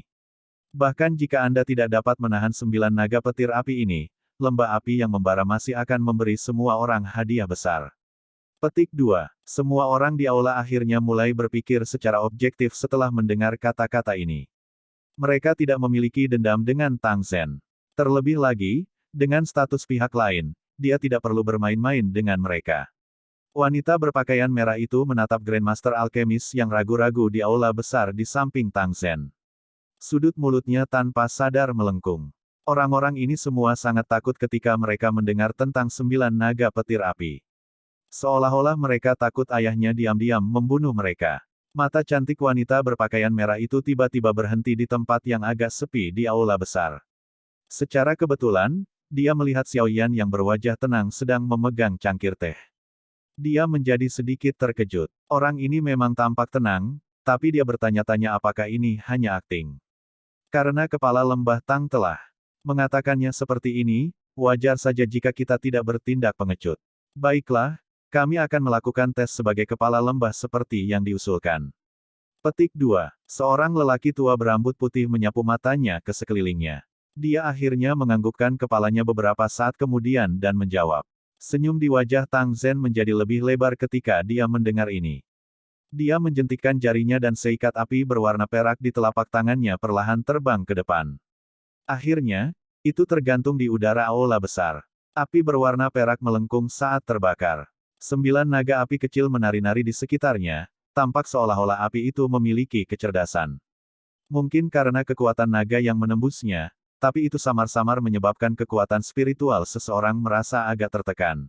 Bahkan jika Anda tidak dapat menahan 9 naga petir api ini, lembah api yang membara masih akan memberi semua orang hadiah besar. Petik 2. Semua orang di aula akhirnya mulai berpikir secara objektif setelah mendengar kata-kata ini. Mereka tidak memiliki dendam dengan Tang Zhen. Terlebih lagi, dengan status pihak lain, dia tidak perlu bermain-main dengan mereka. Wanita berpakaian merah itu menatap Grandmaster Alkemis yang ragu-ragu di aula besar di samping Tang Zhen. Sudut mulutnya tanpa sadar melengkung. Orang-orang ini semua sangat takut ketika mereka mendengar tentang 9 naga petir api. Seolah-olah mereka takut ayahnya diam-diam membunuh mereka. Mata cantik wanita berpakaian merah itu tiba-tiba berhenti di tempat yang agak sepi di aula besar. Secara kebetulan, dia melihat Xiao Yan yang berwajah tenang sedang memegang cangkir teh. Dia menjadi sedikit terkejut. Orang ini memang tampak tenang, tapi dia bertanya-tanya apakah ini hanya akting. Karena kepala lembah Tang telah mengatakannya seperti ini, wajar saja jika kita tidak bertindak pengecut. Baiklah, kami akan melakukan tes sebagai kepala lembah seperti yang diusulkan. Petik 2. Seorang lelaki tua berambut putih menyapu matanya ke sekelilingnya. Dia akhirnya menganggukkan kepalanya beberapa saat kemudian dan menjawab. Senyum di wajah Tang Zhen menjadi lebih lebar ketika dia mendengar ini. Dia menjentikkan jarinya dan seikat api berwarna perak di telapak tangannya perlahan terbang ke depan. Akhirnya, itu tergantung di udara aula besar. Api berwarna perak melengkung saat terbakar. 9 naga api kecil menari-nari di sekitarnya, tampak seolah-olah api itu memiliki kecerdasan. Mungkin karena kekuatan naga yang menembusnya, tapi itu samar-samar menyebabkan kekuatan spiritual seseorang merasa agak tertekan.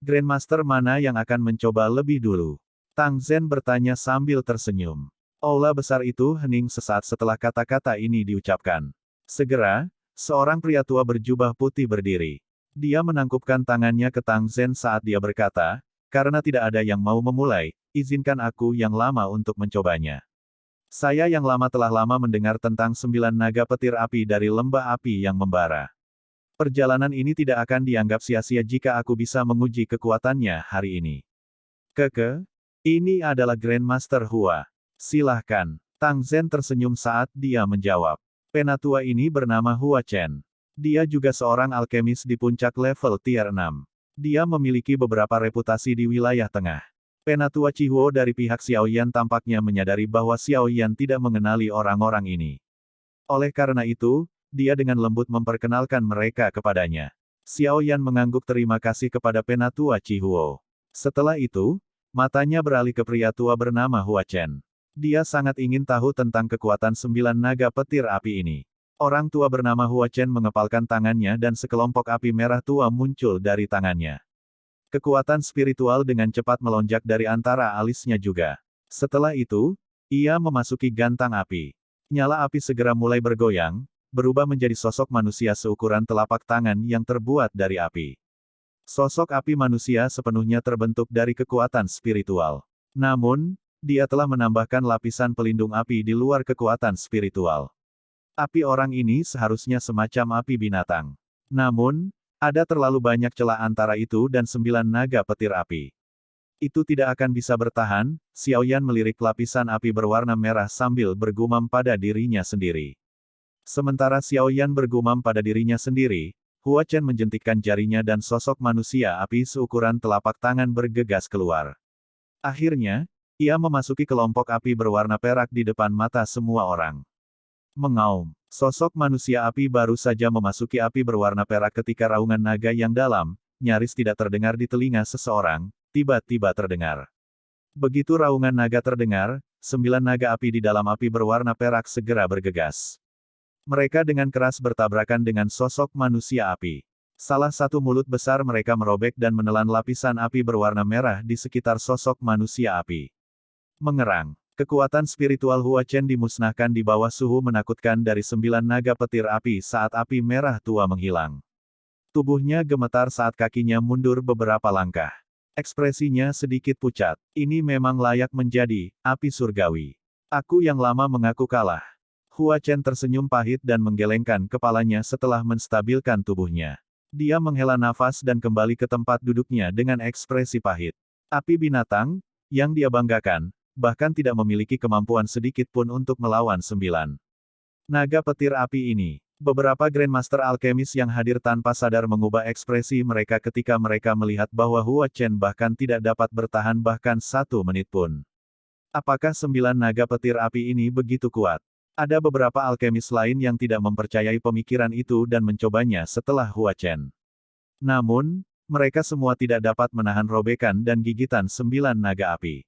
Grandmaster mana yang akan mencoba lebih dulu? Tang Zhen bertanya sambil tersenyum. Aula besar itu hening sesaat setelah kata-kata ini diucapkan. Segera, seorang pria tua berjubah putih berdiri. Dia menangkupkan tangannya ke Tang Zhen saat dia berkata, karena tidak ada yang mau memulai, izinkan aku yang lama untuk mencobanya. Saya yang lama telah lama mendengar tentang 9 naga petir api dari lembah api yang membara. Perjalanan ini tidak akan dianggap sia-sia jika aku bisa menguji kekuatannya hari ini. Ini adalah Grandmaster Hua. Silahkan. Tang Zhen tersenyum saat dia menjawab. Penatua ini bernama Hua Chen. Dia juga seorang alkemis di puncak level tier 6. Dia memiliki beberapa reputasi di wilayah tengah. Penatua Chihuo dari pihak Xiao Yan tampaknya menyadari bahwa Xiao Yan tidak mengenali orang-orang ini. Oleh karena itu, dia dengan lembut memperkenalkan mereka kepadanya. Xiao Yan mengangguk terima kasih kepada Penatua Chihuo. Setelah itu, matanya beralih ke pria tua bernama Hua Chen. Dia sangat ingin tahu tentang kekuatan 9 naga petir api ini. Orang tua bernama Hua Chen mengepalkan tangannya dan sekelompok api merah tua muncul dari tangannya. Kekuatan spiritual dengan cepat melonjak dari antara alisnya juga. Setelah itu, ia memasuki gantang api. Nyala api segera mulai bergoyang, berubah menjadi sosok manusia seukuran telapak tangan yang terbuat dari api. Sosok api manusia sepenuhnya terbentuk dari kekuatan spiritual. Namun, dia telah menambahkan lapisan pelindung api di luar kekuatan spiritual. Api orang ini seharusnya semacam api binatang. Namun, ada terlalu banyak celah antara itu dan 9 naga petir api. Itu tidak akan bisa bertahan. Xiaoyan melirik lapisan api berwarna merah sambil bergumam pada dirinya sendiri. Sementara Xiaoyan bergumam pada dirinya sendiri, Hua Chen menjentikkan jarinya dan sosok manusia api seukuran telapak tangan bergegas keluar. Akhirnya, ia memasuki kelompok api berwarna perak di depan mata semua orang. Mengaum, sosok manusia api baru saja memasuki api berwarna perak ketika raungan naga yang dalam, nyaris tidak terdengar di telinga seseorang, tiba-tiba terdengar. Begitu raungan naga terdengar, 9 naga api di dalam api berwarna perak segera bergegas. Mereka dengan keras bertabrakan dengan sosok manusia api. Salah satu mulut besar mereka merobek dan menelan lapisan api berwarna merah di sekitar sosok manusia api. Mengerang. Kekuatan spiritual Hua Chen dimusnahkan di bawah suhu menakutkan dari 9 naga petir api saat api merah tua menghilang. Tubuhnya gemetar saat kakinya mundur beberapa langkah. Ekspresinya sedikit pucat. Ini memang layak menjadi api surgawi. Aku yang lama mengaku kalah. Hua Chen tersenyum pahit dan menggelengkan kepalanya setelah menstabilkan tubuhnya. Dia menghela nafas dan kembali ke tempat duduknya dengan ekspresi pahit. Api binatang, yang dia banggakan, bahkan tidak memiliki kemampuan sedikit pun untuk melawan 9 naga petir api ini. Beberapa Grandmaster Alkemis yang hadir tanpa sadar mengubah ekspresi mereka ketika mereka melihat bahwa Hua Chen bahkan tidak dapat bertahan bahkan 1 menit pun. Apakah 9 naga petir api ini begitu kuat? Ada beberapa alkemis lain yang tidak mempercayai pemikiran itu dan mencobanya setelah Hua Chen. Namun, mereka semua tidak dapat menahan robekan dan gigitan 9 naga api.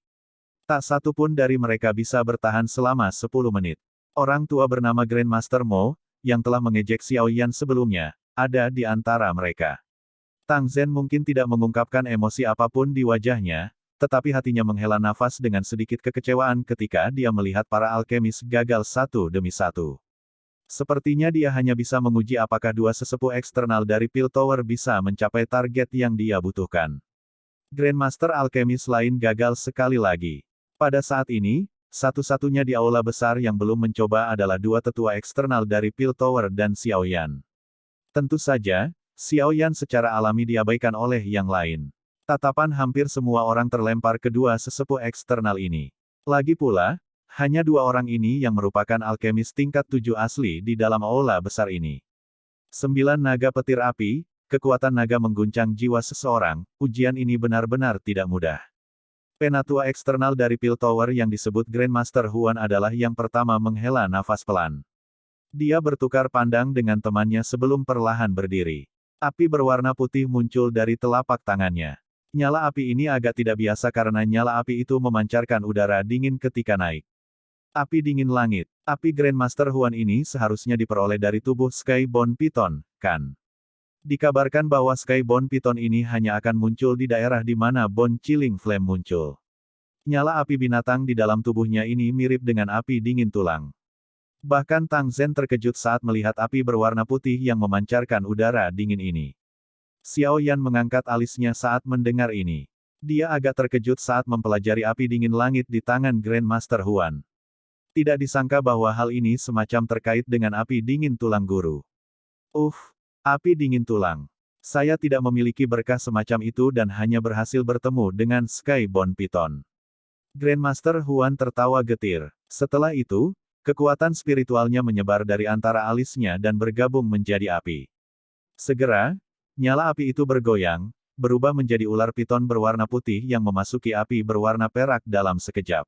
Tak satu pun dari mereka bisa bertahan selama 10 menit. Orang tua bernama Grandmaster Mo, yang telah mengejek Xiaoyan sebelumnya, ada di antara mereka. Tang Zhen mungkin tidak mengungkapkan emosi apapun di wajahnya, tetapi hatinya menghela nafas dengan sedikit kekecewaan ketika dia melihat para alkemis gagal satu demi satu. Sepertinya dia hanya bisa menguji apakah 2 sesepuh eksternal dari Pil Tower bisa mencapai target yang dia butuhkan. Grandmaster alkemis lain gagal sekali lagi. Pada saat ini, satu-satunya di aula besar yang belum mencoba adalah 2 tetua eksternal dari Pil Tower dan Xiaoyan. Tentu saja, Xiaoyan secara alami diabaikan oleh yang lain. Tatapan hampir semua orang terlempar kedua sesepuh eksternal ini. Lagi pula, hanya 2 orang ini yang merupakan alkemis tingkat 7 asli di dalam aula besar ini. 9 naga petir api, kekuatan naga mengguncang jiwa seseorang, ujian ini benar-benar tidak mudah. Penatua eksternal dari Pil Tower yang disebut Grandmaster Huan adalah yang pertama menghela nafas pelan. Dia bertukar pandang dengan temannya sebelum perlahan berdiri. Api berwarna putih muncul dari telapak tangannya. Nyala api ini agak tidak biasa karena nyala api itu memancarkan udara dingin ketika naik. Api dingin langit. Api Grandmaster Huan ini seharusnya diperoleh dari tubuh Skyborn Python, kan? Dikabarkan bahwa Skyborn Python ini hanya akan muncul di daerah di mana Bone Chilling Flame muncul. Nyala api binatang di dalam tubuhnya ini mirip dengan api dingin tulang. Bahkan Tang Zhen terkejut saat melihat api berwarna putih yang memancarkan udara dingin ini. Xiaoyan mengangkat alisnya saat mendengar ini. Dia agak terkejut saat mempelajari api dingin langit di tangan Grandmaster Huan. Tidak disangka bahwa hal ini semacam terkait dengan api dingin tulang guru. Api dingin tulang. Saya tidak memiliki berkah semacam itu dan hanya berhasil bertemu dengan Skyborn Python. Grandmaster Huan tertawa getir. Setelah itu, kekuatan spiritualnya menyebar dari antara alisnya dan bergabung menjadi api. Segera, nyala api itu bergoyang, berubah menjadi ular piton berwarna putih yang memasuki api berwarna perak dalam sekejap.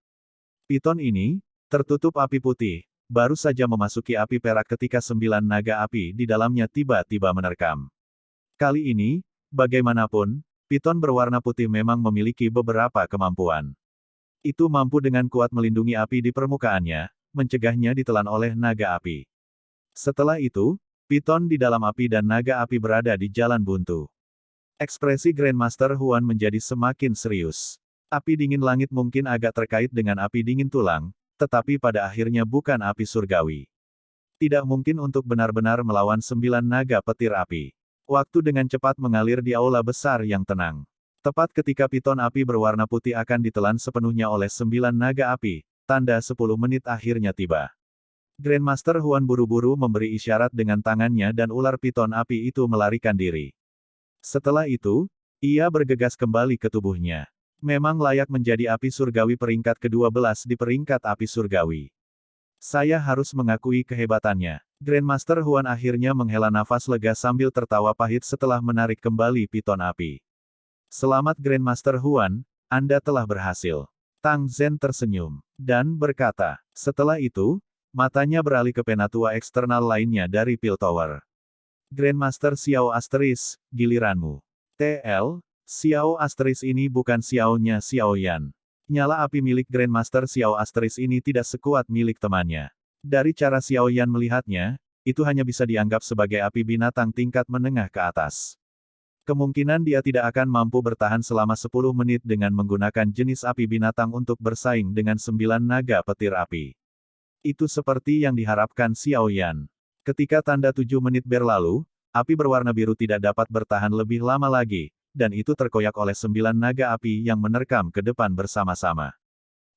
Piton ini, tertutup api putih, baru saja memasuki api perak ketika 9 naga api di dalamnya tiba-tiba menerkam. Kali ini, bagaimanapun, piton berwarna putih memang memiliki beberapa kemampuan. Itu mampu dengan kuat melindungi api di permukaannya, mencegahnya ditelan oleh naga api. Setelah itu, piton di dalam api dan naga api berada di jalan buntu. Ekspresi Grandmaster Huan menjadi semakin serius. Api dingin langit mungkin agak terkait dengan api dingin tulang, tetapi pada akhirnya bukan api surgawi. Tidak mungkin untuk benar-benar melawan 9 naga petir api. Waktu dengan cepat mengalir di aula besar yang tenang. Tepat ketika piton api berwarna putih akan ditelan sepenuhnya oleh 9 naga api, tanda 10 menit akhirnya tiba. Grandmaster Huan buru-buru memberi isyarat dengan tangannya dan ular piton api itu melarikan diri. Setelah itu, ia bergegas kembali ke tubuhnya. Memang layak menjadi api surgawi peringkat ke-12 di peringkat api surgawi. Saya harus mengakui kehebatannya. Grandmaster Huan akhirnya menghela nafas lega sambil tertawa pahit setelah menarik kembali piton api. Selamat Grandmaster Huan, Anda telah berhasil. Tang Zhen tersenyum, dan berkata. Setelah itu, matanya beralih ke penatua eksternal lainnya dari Pil Tower. Grandmaster Xiao Asteris, giliranmu. TL, Xiao Asteris ini bukan Xiao-nya Xiao Yan. Nyala api milik Grandmaster Xiao Asteris ini tidak sekuat milik temannya. Dari cara Xiao Yan melihatnya, itu hanya bisa dianggap sebagai api binatang tingkat menengah ke atas. Kemungkinan dia tidak akan mampu bertahan selama 10 menit dengan menggunakan jenis api binatang untuk bersaing dengan 9 naga petir api. Itu seperti yang diharapkan Xiao Yan. Ketika tanda 7 menit berlalu, api berwarna biru tidak dapat bertahan lebih lama lagi, dan itu terkoyak oleh 9 naga api yang menerkam ke depan bersama-sama.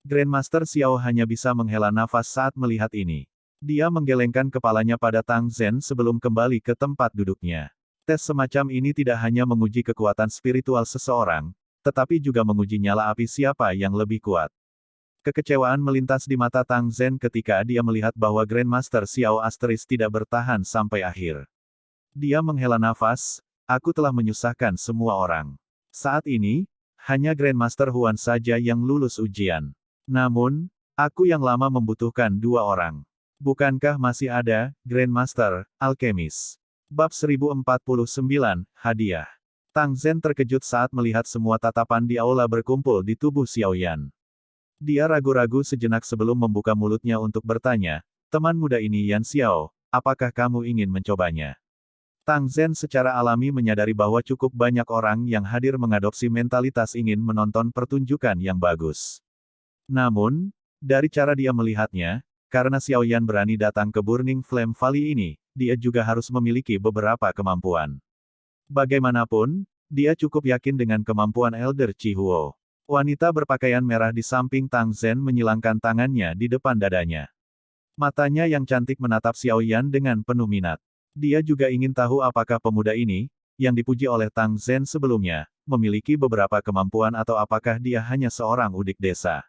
Grandmaster Xiao hanya bisa menghela nafas saat melihat ini. Dia menggelengkan kepalanya pada Tang Zhen sebelum kembali ke tempat duduknya. Tes semacam ini tidak hanya menguji kekuatan spiritual seseorang, tetapi juga menguji nyala api siapa yang lebih kuat. Kekecewaan melintas di mata Tang Zhen ketika dia melihat bahwa Grandmaster Xiao Asteris tidak bertahan sampai akhir. Dia menghela nafas, aku telah menyusahkan semua orang. Saat ini, hanya Grandmaster Huan saja yang lulus ujian. Namun, aku yang lama membutuhkan 2 orang. Bukankah masih ada, Grandmaster, Alkemis? Bab 1049, Hadiah. Tang Zhen terkejut saat melihat semua tatapan di aula berkumpul di tubuh Xiao Yan. Dia ragu-ragu sejenak sebelum membuka mulutnya untuk bertanya, teman muda ini Yan Xiao, apakah kamu ingin mencobanya? Tang Zhen secara alami menyadari bahwa cukup banyak orang yang hadir mengadopsi mentalitas ingin menonton pertunjukan yang bagus. Namun, dari cara dia melihatnya, karena Xiao Yan berani datang ke Burning Flame Valley ini, dia juga harus memiliki beberapa kemampuan. Bagaimanapun, dia cukup yakin dengan kemampuan Elder Chi Huo. Wanita berpakaian merah di samping Tang Zhen menyilangkan tangannya di depan dadanya. Matanya yang cantik menatap Xiao Yan dengan penuh minat. Dia juga ingin tahu apakah pemuda ini, yang dipuji oleh Tang Zhen sebelumnya, memiliki beberapa kemampuan atau apakah dia hanya seorang udik desa.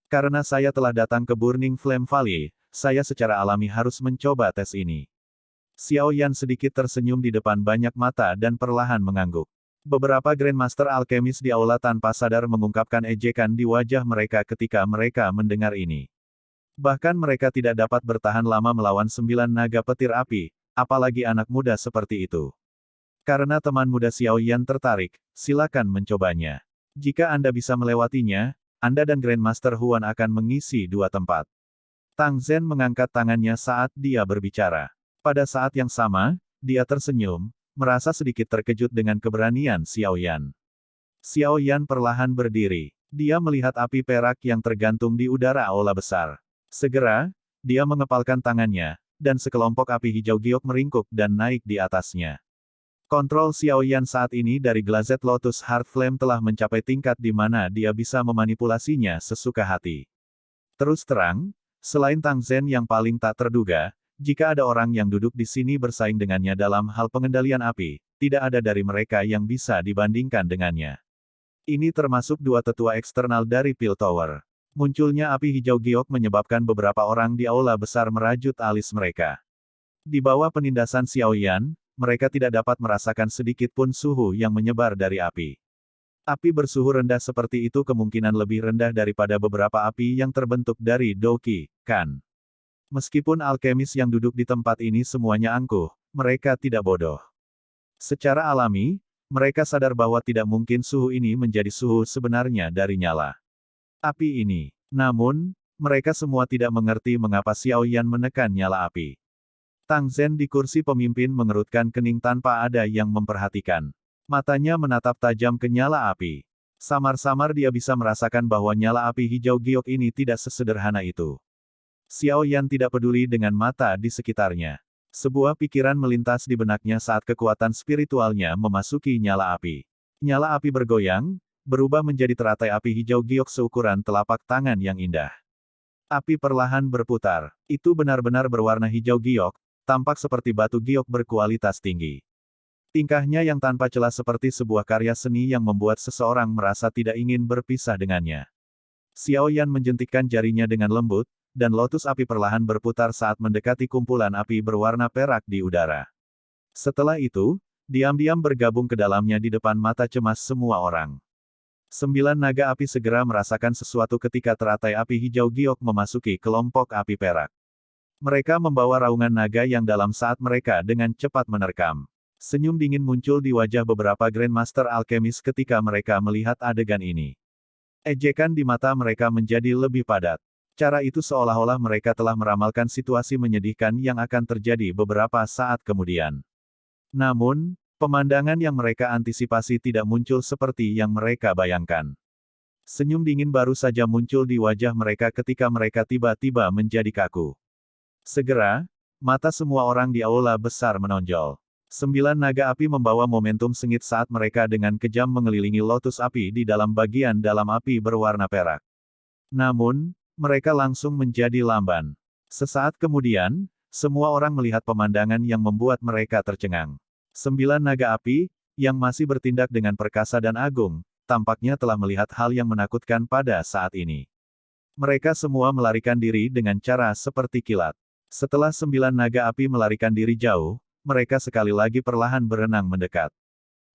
Karena saya telah datang ke Burning Flame Valley, saya secara alami harus mencoba tes ini. Xiao Yan sedikit tersenyum di depan banyak mata dan perlahan mengangguk. Beberapa Grandmaster Alkemis di aula tanpa sadar mengungkapkan ejekan di wajah mereka ketika mereka mendengar ini. Bahkan mereka tidak dapat bertahan lama melawan 9 naga petir api, apalagi anak muda seperti itu. Karena teman muda Xiao Yan tertarik, silakan mencobanya. Jika Anda bisa melewatinya, Anda dan Grandmaster Huan akan mengisi 2 tempat. Tang Zhen mengangkat tangannya saat dia berbicara. Pada saat yang sama, dia tersenyum, merasa sedikit terkejut dengan keberanian Xiao Yan. Xiao Yan perlahan berdiri. Dia melihat api perak yang tergantung di udara aula besar. Segera, dia mengepalkan tangannya, dan sekelompok api hijau giok meringkuk dan naik di atasnya. Kontrol Xiao Yan saat ini dari Glazed Lotus Heart Flame telah mencapai tingkat di mana dia bisa memanipulasinya sesuka hati. Terus terang, selain Tang Zhen yang paling tak terduga, jika ada orang yang duduk di sini bersaing dengannya dalam hal pengendalian api, tidak ada dari mereka yang bisa dibandingkan dengannya. Ini termasuk 2 tetua eksternal dari Pil Tower. Munculnya api hijau giok menyebabkan beberapa orang di aula besar merajut alis mereka. Di bawah penindasan Xiao Yan, mereka tidak dapat merasakan sedikit pun suhu yang menyebar dari api. Api bersuhu rendah seperti itu kemungkinan lebih rendah daripada beberapa api yang terbentuk dari Doqi, kan? Meskipun alkemis yang duduk di tempat ini semuanya angkuh, mereka tidak bodoh. Secara alami, mereka sadar bahwa tidak mungkin suhu ini menjadi suhu sebenarnya dari nyala api ini. Namun, mereka semua tidak mengerti mengapa Xiao Yan menekan nyala api. Tang Zhen di kursi pemimpin mengerutkan kening tanpa ada yang memperhatikan. Matanya menatap tajam ke nyala api. Samar-samar dia bisa merasakan bahwa nyala api hijau giok ini tidak sesederhana itu. Xiao Yan tidak peduli dengan mata di sekitarnya. Sebuah pikiran melintas di benaknya saat kekuatan spiritualnya memasuki nyala api. Nyala api bergoyang, berubah menjadi teratai api hijau giok seukuran telapak tangan yang indah. Api perlahan berputar. Itu benar-benar berwarna hijau giok, tampak seperti batu giok berkualitas tinggi. Tingkahnya yang tanpa celah seperti sebuah karya seni yang membuat seseorang merasa tidak ingin berpisah dengannya. Xiao Yan menjentikkan jarinya dengan lembut, dan lotus api perlahan berputar saat mendekati kumpulan api berwarna perak di udara. Setelah itu, diam-diam bergabung ke dalamnya di depan mata cemas semua orang. 9 naga api segera merasakan sesuatu ketika teratai api hijau giok memasuki kelompok api perak. Mereka membawa raungan naga yang dalam saat mereka dengan cepat menerkam. Senyum dingin muncul di wajah beberapa Grandmaster Alkemis ketika mereka melihat adegan ini. Ejekan di mata mereka menjadi lebih padat. Cara itu seolah-olah mereka telah meramalkan situasi menyedihkan yang akan terjadi beberapa saat kemudian. Namun, pemandangan yang mereka antisipasi tidak muncul seperti yang mereka bayangkan. Senyum dingin baru saja muncul di wajah mereka ketika mereka tiba-tiba menjadi kaku. Segera, mata semua orang di aula besar menonjol. 9 naga api membawa momentum sengit saat mereka dengan kejam mengelilingi lotus api di dalam bagian dalam api berwarna perak. Namun, mereka langsung menjadi lamban. Sesaat kemudian, semua orang melihat pemandangan yang membuat mereka tercengang. 9 naga api, yang masih bertindak dengan perkasa dan agung, tampaknya telah melihat hal yang menakutkan pada saat ini. Mereka semua melarikan diri dengan cara seperti kilat. Setelah 9 naga api melarikan diri jauh, mereka sekali lagi perlahan berenang mendekat.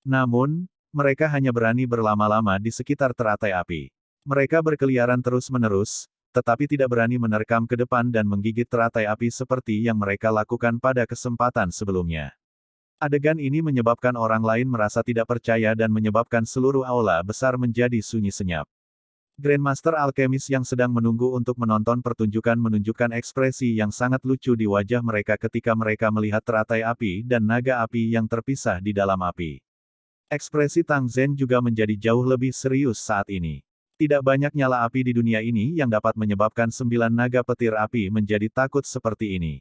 Namun, mereka hanya berani berlama-lama di sekitar teratai api. Mereka berkeliaran terus-menerus, tetapi tidak berani menerkam ke depan dan menggigit teratai api seperti yang mereka lakukan pada kesempatan sebelumnya. Adegan ini menyebabkan orang lain merasa tidak percaya dan menyebabkan seluruh aula besar menjadi sunyi senyap. Grandmaster Alkemis yang sedang menunggu untuk menonton pertunjukan menunjukkan ekspresi yang sangat lucu di wajah mereka ketika mereka melihat teratai api dan naga api yang terpisah di dalam api. Ekspresi Tang Zhen juga menjadi jauh lebih serius saat ini. Tidak banyak nyala api di dunia ini yang dapat menyebabkan 9 naga petir api menjadi takut seperti ini.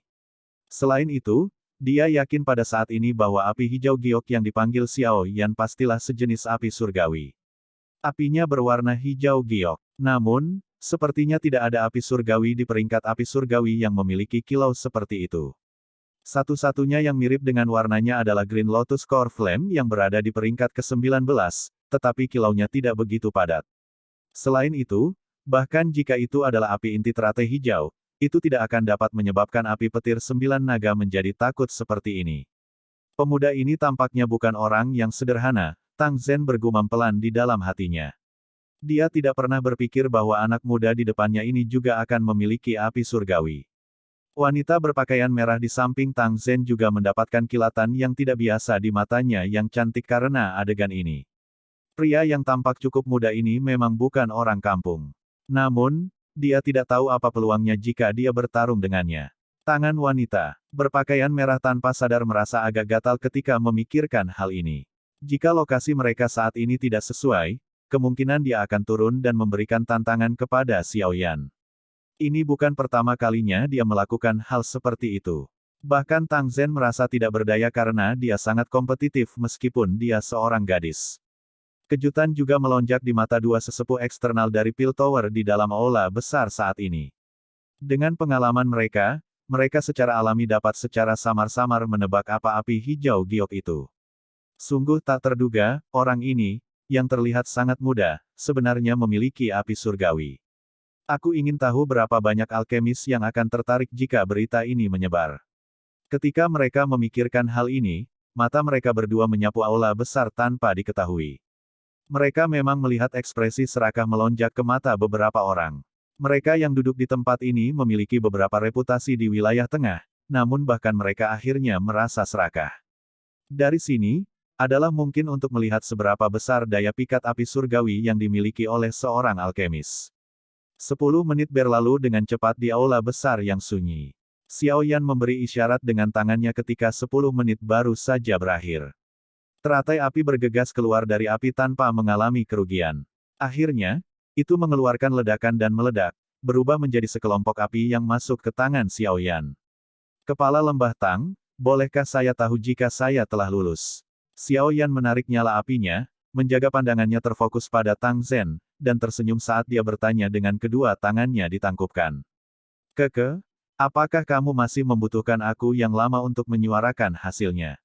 Selain itu, dia yakin pada saat ini bahwa api hijau giok yang dipanggil Xiao Yan pastilah sejenis api surgawi. Apinya berwarna hijau giok. Namun, sepertinya tidak ada api surgawi di peringkat api surgawi yang memiliki kilau seperti itu. Satu-satunya yang mirip dengan warnanya adalah Green Lotus Core Flame yang berada di peringkat ke-19, tetapi kilaunya tidak begitu padat. Selain itu, bahkan jika itu adalah api inti teratai hijau, itu tidak akan dapat menyebabkan api petir 9 naga menjadi takut seperti ini. Pemuda ini tampaknya bukan orang yang sederhana, Tang Zhen bergumam pelan di dalam hatinya. Dia tidak pernah berpikir bahwa anak muda di depannya ini juga akan memiliki api surgawi. Wanita berpakaian merah di samping Tang Zhen juga mendapatkan kilatan yang tidak biasa di matanya yang cantik karena adegan ini. Pria yang tampak cukup muda ini memang bukan orang kampung. Namun, dia tidak tahu apa peluangnya jika dia bertarung dengannya. Tangan wanita berpakaian merah tanpa sadar merasa agak gatal ketika memikirkan hal ini. Jika lokasi mereka saat ini tidak sesuai, kemungkinan dia akan turun dan memberikan tantangan kepada Xiao Yan. Ini bukan pertama kalinya dia melakukan hal seperti itu. Bahkan Tang Zhen merasa tidak berdaya karena dia sangat kompetitif meskipun dia seorang gadis. Kejutan juga melonjak di mata dua sesepuh eksternal dari Pil Tower di dalam aula besar saat ini. Dengan pengalaman mereka, mereka secara alami dapat secara samar-samar menebak apa api hijau giok itu. Sungguh tak terduga, orang ini, yang terlihat sangat muda, sebenarnya memiliki api surgawi. Aku ingin tahu berapa banyak alkemis yang akan tertarik jika berita ini menyebar. Ketika mereka memikirkan hal ini, mata mereka berdua menyapu aula besar tanpa diketahui. Mereka memang melihat ekspresi serakah melonjak ke mata beberapa orang. Mereka yang duduk di tempat ini memiliki beberapa reputasi di wilayah tengah, namun bahkan mereka akhirnya merasa serakah. Dari sini, adalah mungkin untuk melihat seberapa besar daya pikat api surgawi yang dimiliki oleh seorang alkemis. 10 menit berlalu dengan cepat di aula besar yang sunyi. Xiao Yan memberi isyarat dengan tangannya ketika 10 menit baru saja berakhir. Teratai api bergegas keluar dari api tanpa mengalami kerugian. Akhirnya, itu mengeluarkan ledakan dan meledak, berubah menjadi sekelompok api yang masuk ke tangan Xiao Yan. Kepala lembah Tang, bolehkah saya tahu jika saya telah lulus? Xiao Yan menarik nyala apinya, menjaga pandangannya terfokus pada Tang Zhen, dan tersenyum saat dia bertanya dengan kedua tangannya ditangkupkan. Keke, apakah kamu masih membutuhkan aku yang lama untuk menyuarakan hasilnya?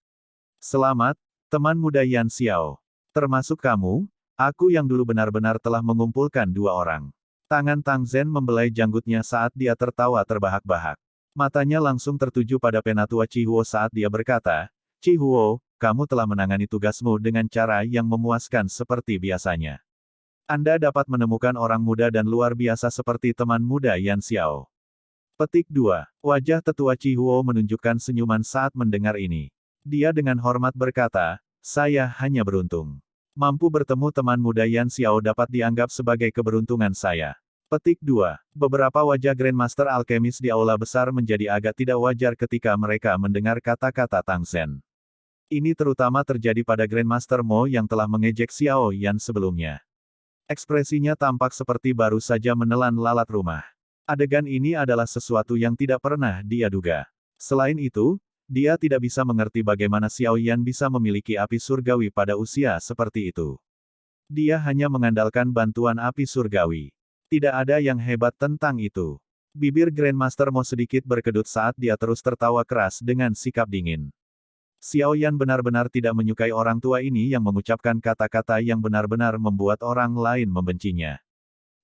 Selamat, teman muda Yan Xiao. Termasuk kamu, aku yang dulu benar-benar telah mengumpulkan dua orang. Tangan Tang Zhen membelai janggutnya saat dia tertawa terbahak-bahak. Matanya langsung tertuju pada penatua Chihuo saat dia berkata, Chihuo, kamu telah menangani tugasmu dengan cara yang memuaskan seperti biasanya. Anda dapat menemukan orang muda dan luar biasa seperti teman muda Yan Xiao. Petik 2. Wajah tetua Chihuo menunjukkan senyuman saat mendengar ini. Dia dengan hormat berkata, saya hanya beruntung. Mampu bertemu teman muda Yan Xiao dapat dianggap sebagai keberuntungan saya. Petik 2. Beberapa wajah Grandmaster Alkemis di aula besar menjadi agak tidak wajar ketika mereka mendengar kata-kata Tang Zhen. Ini terutama terjadi pada Grandmaster Mo yang telah mengejek Xiao Yan sebelumnya. Ekspresinya tampak seperti baru saja menelan lalat rumah. Adegan ini adalah sesuatu yang tidak pernah dia duga. Selain itu, dia tidak bisa mengerti bagaimana Xiao Yan bisa memiliki api surgawi pada usia seperti itu. Dia hanya mengandalkan bantuan api surgawi. Tidak ada yang hebat tentang itu. Bibir Grandmaster Mo sedikit berkedut saat dia terus tertawa keras dengan sikap dingin. Xiao Yan benar-benar tidak menyukai orang tua ini yang mengucapkan kata-kata yang benar-benar membuat orang lain membencinya.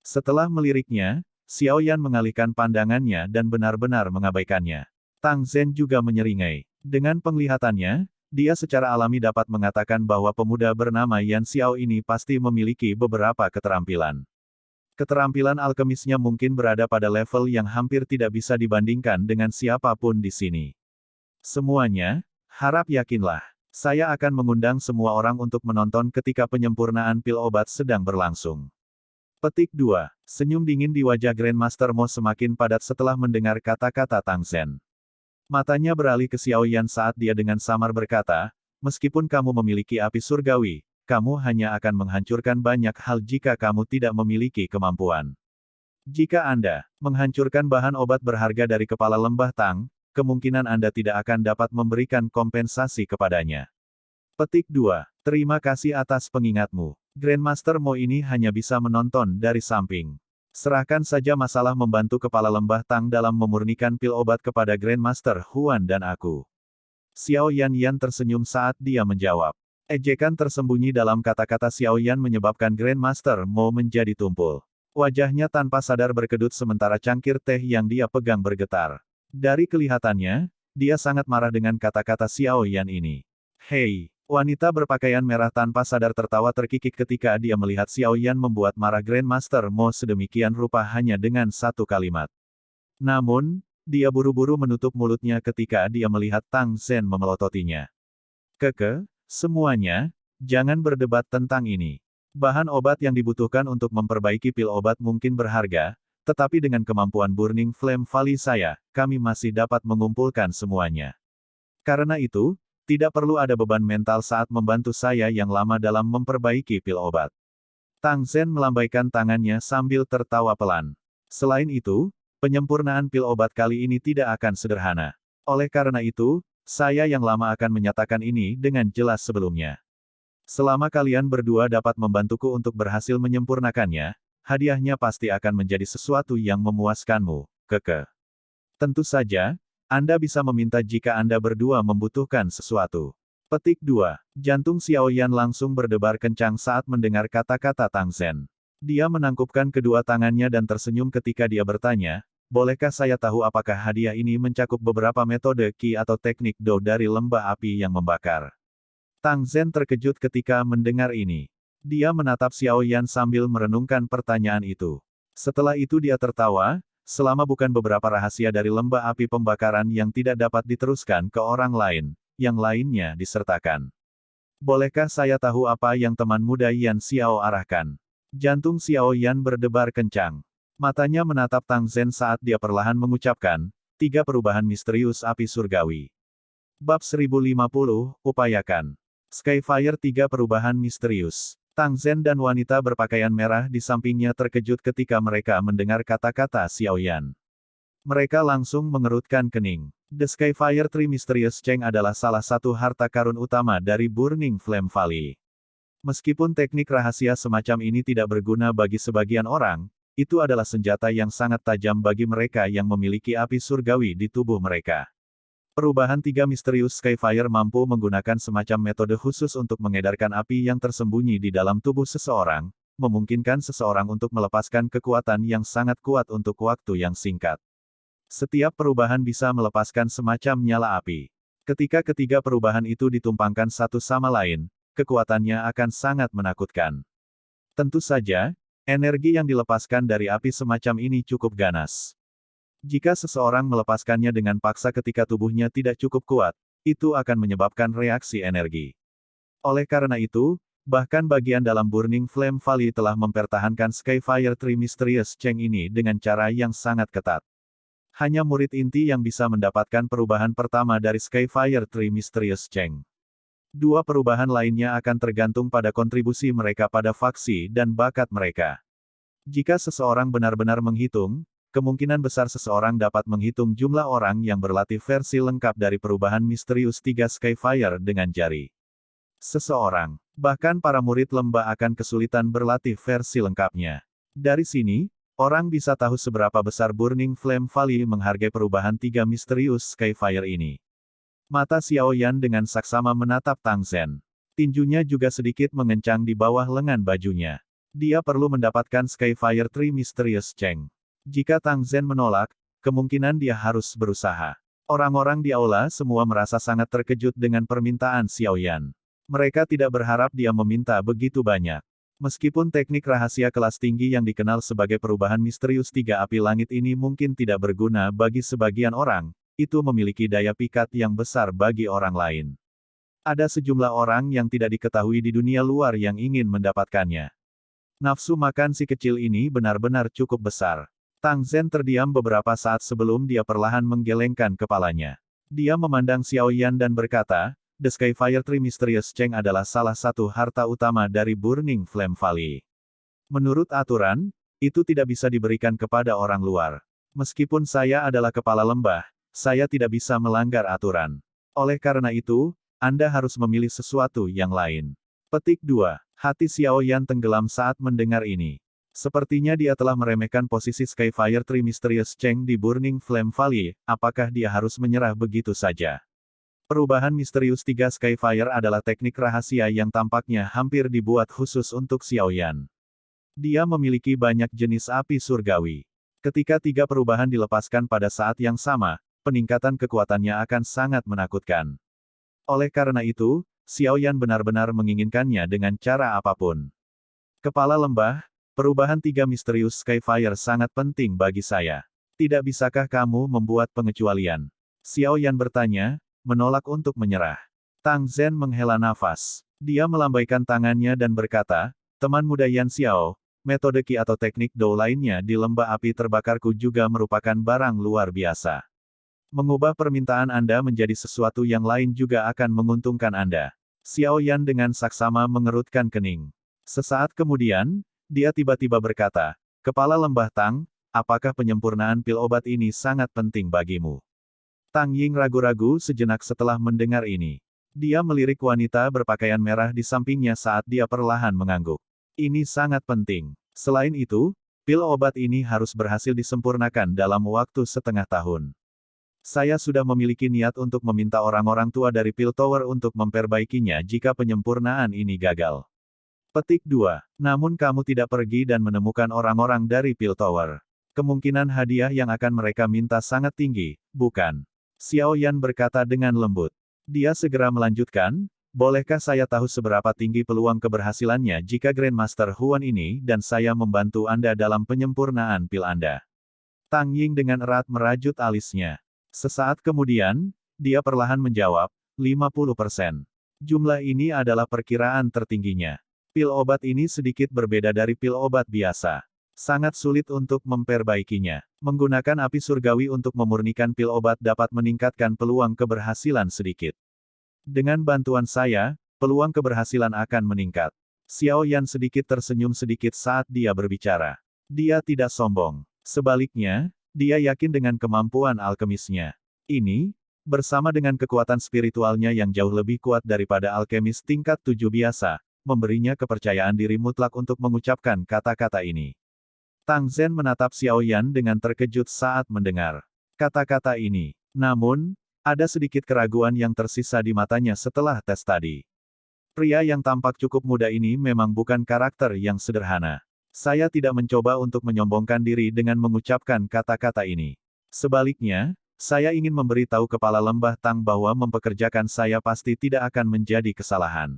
Setelah meliriknya, Xiao Yan mengalihkan pandangannya dan benar-benar mengabaikannya. Tang Zhen juga menyeringai. Dengan penglihatannya, dia secara alami dapat mengatakan bahwa pemuda bernama Yan Xiao ini pasti memiliki beberapa keterampilan. Keterampilan alkemisnya mungkin berada pada level yang hampir tidak bisa dibandingkan dengan siapapun di sini. Semuanya, harap yakinlah, saya akan mengundang semua orang untuk menonton ketika penyempurnaan pil obat sedang berlangsung. Petik 2. Senyum dingin di wajah Grandmaster Mo semakin padat setelah mendengar kata-kata Tang Zhen. Matanya beralih ke Xiao Yan saat dia dengan samar berkata, meskipun kamu memiliki api surgawi, kamu hanya akan menghancurkan banyak hal jika kamu tidak memiliki kemampuan. Jika Anda menghancurkan bahan obat berharga dari kepala lembah Tang, kemungkinan Anda tidak akan dapat memberikan kompensasi kepadanya. Petik 2. Terima kasih atas pengingatmu. Grandmaster Mo ini hanya bisa menonton dari samping. Serahkan saja masalah membantu kepala lembah Tang dalam memurnikan pil obat kepada Grandmaster Huan dan aku. Xiao Yan tersenyum saat dia menjawab. Ejekan tersembunyi dalam kata-kata Xiao Yan menyebabkan Grandmaster Mo menjadi tumpul. Wajahnya tanpa sadar berkedut sementara cangkir teh yang dia pegang bergetar. Dari kelihatannya, dia sangat marah dengan kata-kata Xiao Yan ini. Hei! Wanita berpakaian merah tanpa sadar tertawa terkikik ketika dia melihat Xiao Yan membuat marah Grandmaster Mo sedemikian rupa hanya dengan satu kalimat. Namun, dia buru-buru menutup mulutnya ketika dia melihat Tang Zhen memelototinya. Keke, semuanya, jangan berdebat tentang ini. Bahan obat yang dibutuhkan untuk memperbaiki pil obat mungkin berharga, tetapi dengan kemampuan Burning Flame Valley saya, kami masih dapat mengumpulkan semuanya. Karena itu, tidak perlu ada beban mental saat membantu saya yang lama dalam memperbaiki pil obat. Tang Zhen melambaikan tangannya sambil tertawa pelan. Selain itu, penyempurnaan pil obat kali ini tidak akan sederhana. Oleh karena itu, saya yang lama akan menyatakan ini dengan jelas sebelumnya. Selama kalian berdua dapat membantuku untuk berhasil menyempurnakannya, hadiahnya pasti akan menjadi sesuatu yang memuaskanmu, Keke. Tentu saja, Anda bisa meminta jika Anda berdua membutuhkan sesuatu. Petik 2. Jantung Xiao Yan langsung berdebar kencang saat mendengar kata-kata Tang Zhen. Dia menangkupkan kedua tangannya dan tersenyum ketika dia bertanya, bolehkah saya tahu apakah hadiah ini mencakup beberapa metode Qi atau teknik Do dari lembah api yang membakar? Tang Zhen terkejut ketika mendengar ini. Dia menatap Xiao Yan sambil merenungkan pertanyaan itu. Setelah itu dia tertawa, selama bukan beberapa rahasia dari lembah api pembakaran yang tidak dapat diteruskan ke orang lain, yang lainnya disertakan. Bolehkah saya tahu apa yang teman muda Yan Xiao arahkan? Jantung Xiao Yan berdebar kencang. Matanya menatap Tang Zhen saat dia perlahan mengucapkan, 3 perubahan misterius api surgawi. Bab 1050, upayakan. Skyfire 3 perubahan misterius. Tang Zhen dan wanita berpakaian merah di sampingnya terkejut ketika mereka mendengar kata-kata Xiao Yan. Mereka langsung mengerutkan kening. The Skyfire Tree Mysterious Cheng adalah salah satu harta karun utama dari Burning Flame Valley. Meskipun teknik rahasia semacam ini tidak berguna bagi sebagian orang, itu adalah senjata yang sangat tajam bagi mereka yang memiliki api surgawi di tubuh mereka. Perubahan tiga misterius Skyfire mampu menggunakan semacam metode khusus untuk mengedarkan api yang tersembunyi di dalam tubuh seseorang, memungkinkan seseorang untuk melepaskan kekuatan yang sangat kuat untuk waktu yang singkat. Setiap perubahan bisa melepaskan semacam nyala api. Ketika ketiga perubahan itu ditumpangkan satu sama lain, kekuatannya akan sangat menakutkan. Tentu saja, energi yang dilepaskan dari api semacam ini cukup ganas. Jika seseorang melepaskannya dengan paksa ketika tubuhnya tidak cukup kuat, itu akan menyebabkan reaksi energi. Oleh karena itu, bahkan bagian dalam Burning Flame Valley telah mempertahankan Skyfire Tree Mysterious Cheng ini dengan cara yang sangat ketat. Hanya murid inti yang bisa mendapatkan perubahan pertama dari Skyfire Tree Mysterious Cheng. Dua perubahan lainnya akan tergantung pada kontribusi mereka pada faksi dan bakat mereka. Jika seseorang benar-benar menghitung, kemungkinan besar seseorang dapat menghitung jumlah orang yang berlatih versi lengkap dari perubahan misterius 3 Skyfire dengan jari. Seseorang, bahkan para murid lembah akan kesulitan berlatih versi lengkapnya. Dari sini, orang bisa tahu seberapa besar Burning Flame Valley menghargai perubahan tiga misterius Skyfire ini. Mata Xiao Yan dengan saksama menatap Tang Zhen. Tinjunya juga sedikit mengencang di bawah lengan bajunya. Dia perlu mendapatkan Skyfire Tree Mysterious Cheng. Jika Tang Zhen menolak, kemungkinan dia harus berusaha. Orang-orang di aula semua merasa sangat terkejut dengan permintaan Xiao Yan. Mereka tidak berharap dia meminta begitu banyak. Meskipun teknik rahasia kelas tinggi yang dikenal sebagai perubahan misterius tiga api langit ini mungkin tidak berguna bagi sebagian orang, itu memiliki daya pikat yang besar bagi orang lain. Ada sejumlah orang yang tidak diketahui di dunia luar yang ingin mendapatkannya. Nafsu makan si kecil ini benar-benar cukup besar. Tang Zhen terdiam beberapa saat sebelum dia perlahan menggelengkan kepalanya. Dia memandang Xiao Yan dan berkata, The Skyfire Tree Mysterious Cheng adalah salah satu harta utama dari Burning Flame Valley. Menurut aturan, itu tidak bisa diberikan kepada orang luar. Meskipun saya adalah kepala lembah, saya tidak bisa melanggar aturan. Oleh karena itu, Anda harus memilih sesuatu yang lain. Petik 2. Hati Xiao Yan tenggelam saat mendengar ini. Sepertinya dia telah meremehkan posisi Skyfire Tree Mysterious Cheng di Burning Flame Valley, apakah dia harus menyerah begitu saja? Perubahan misterius 3 Skyfire adalah teknik rahasia yang tampaknya hampir dibuat khusus untuk Xiao Yan. Dia memiliki banyak jenis api surgawi. Ketika tiga perubahan dilepaskan pada saat yang sama, peningkatan kekuatannya akan sangat menakutkan. Oleh karena itu, Xiao Yan benar-benar menginginkannya dengan cara apapun. Kepala lembah, perubahan tiga misterius Skyfire sangat penting bagi saya. Tidak bisakah kamu membuat pengecualian? Xiao Yan bertanya, menolak untuk menyerah. Tang Zhen menghela nafas. Dia melambaikan tangannya dan berkata, teman muda Yan Xiao, metode Qi atau teknik Dou lainnya di lembah api terbakarku juga merupakan barang luar biasa. Mengubah permintaan Anda menjadi sesuatu yang lain juga akan menguntungkan Anda. Xiao Yan dengan saksama mengerutkan kening. Sesaat kemudian, dia tiba-tiba berkata, Kepala Lembah Tang, apakah penyempurnaan pil obat ini sangat penting bagimu? Tang Ying ragu-ragu sejenak setelah mendengar ini. Dia melirik wanita berpakaian merah di sampingnya saat dia perlahan mengangguk. Ini sangat penting. Selain itu, pil obat ini harus berhasil disempurnakan dalam waktu setengah tahun. Saya sudah memiliki niat untuk meminta orang-orang tua dari Pil Tower untuk memperbaikinya jika penyempurnaan ini gagal. Petik 2. Namun kamu tidak pergi dan menemukan orang-orang dari Pil Tower. Kemungkinan hadiah yang akan mereka minta sangat tinggi, bukan? Xiao Yan berkata dengan lembut. Dia segera melanjutkan, bolehkah saya tahu seberapa tinggi peluang keberhasilannya jika Grandmaster Huan ini dan saya membantu Anda dalam penyempurnaan pil Anda? Tang Ying dengan erat merajut alisnya. Sesaat kemudian, dia perlahan menjawab, 50%. Jumlah ini adalah perkiraan tertingginya. Pil obat ini sedikit berbeda dari pil obat biasa. Sangat sulit untuk memperbaikinya. Menggunakan api surgawi untuk memurnikan pil obat dapat meningkatkan peluang keberhasilan sedikit. Dengan bantuan saya, peluang keberhasilan akan meningkat. Xiao Yan sedikit tersenyum sedikit saat dia berbicara. Dia tidak sombong. Sebaliknya, Dia yakin dengan kemampuan alkemisnya. Ini, bersama dengan kekuatan spiritualnya yang jauh lebih kuat daripada alkemis tingkat 7 biasa, memberinya kepercayaan diri mutlak untuk mengucapkan kata-kata ini. Tang Zhen menatap Xiao Yan dengan terkejut saat mendengar kata-kata ini. Namun, ada sedikit keraguan yang tersisa di matanya setelah tes tadi. Pria yang tampak cukup muda ini memang bukan karakter yang sederhana. Saya tidak mencoba untuk menyombongkan diri dengan mengucapkan kata-kata ini. Sebaliknya, saya ingin memberitahu kepala lembah Tang bahwa mempekerjakan saya pasti tidak akan menjadi kesalahan.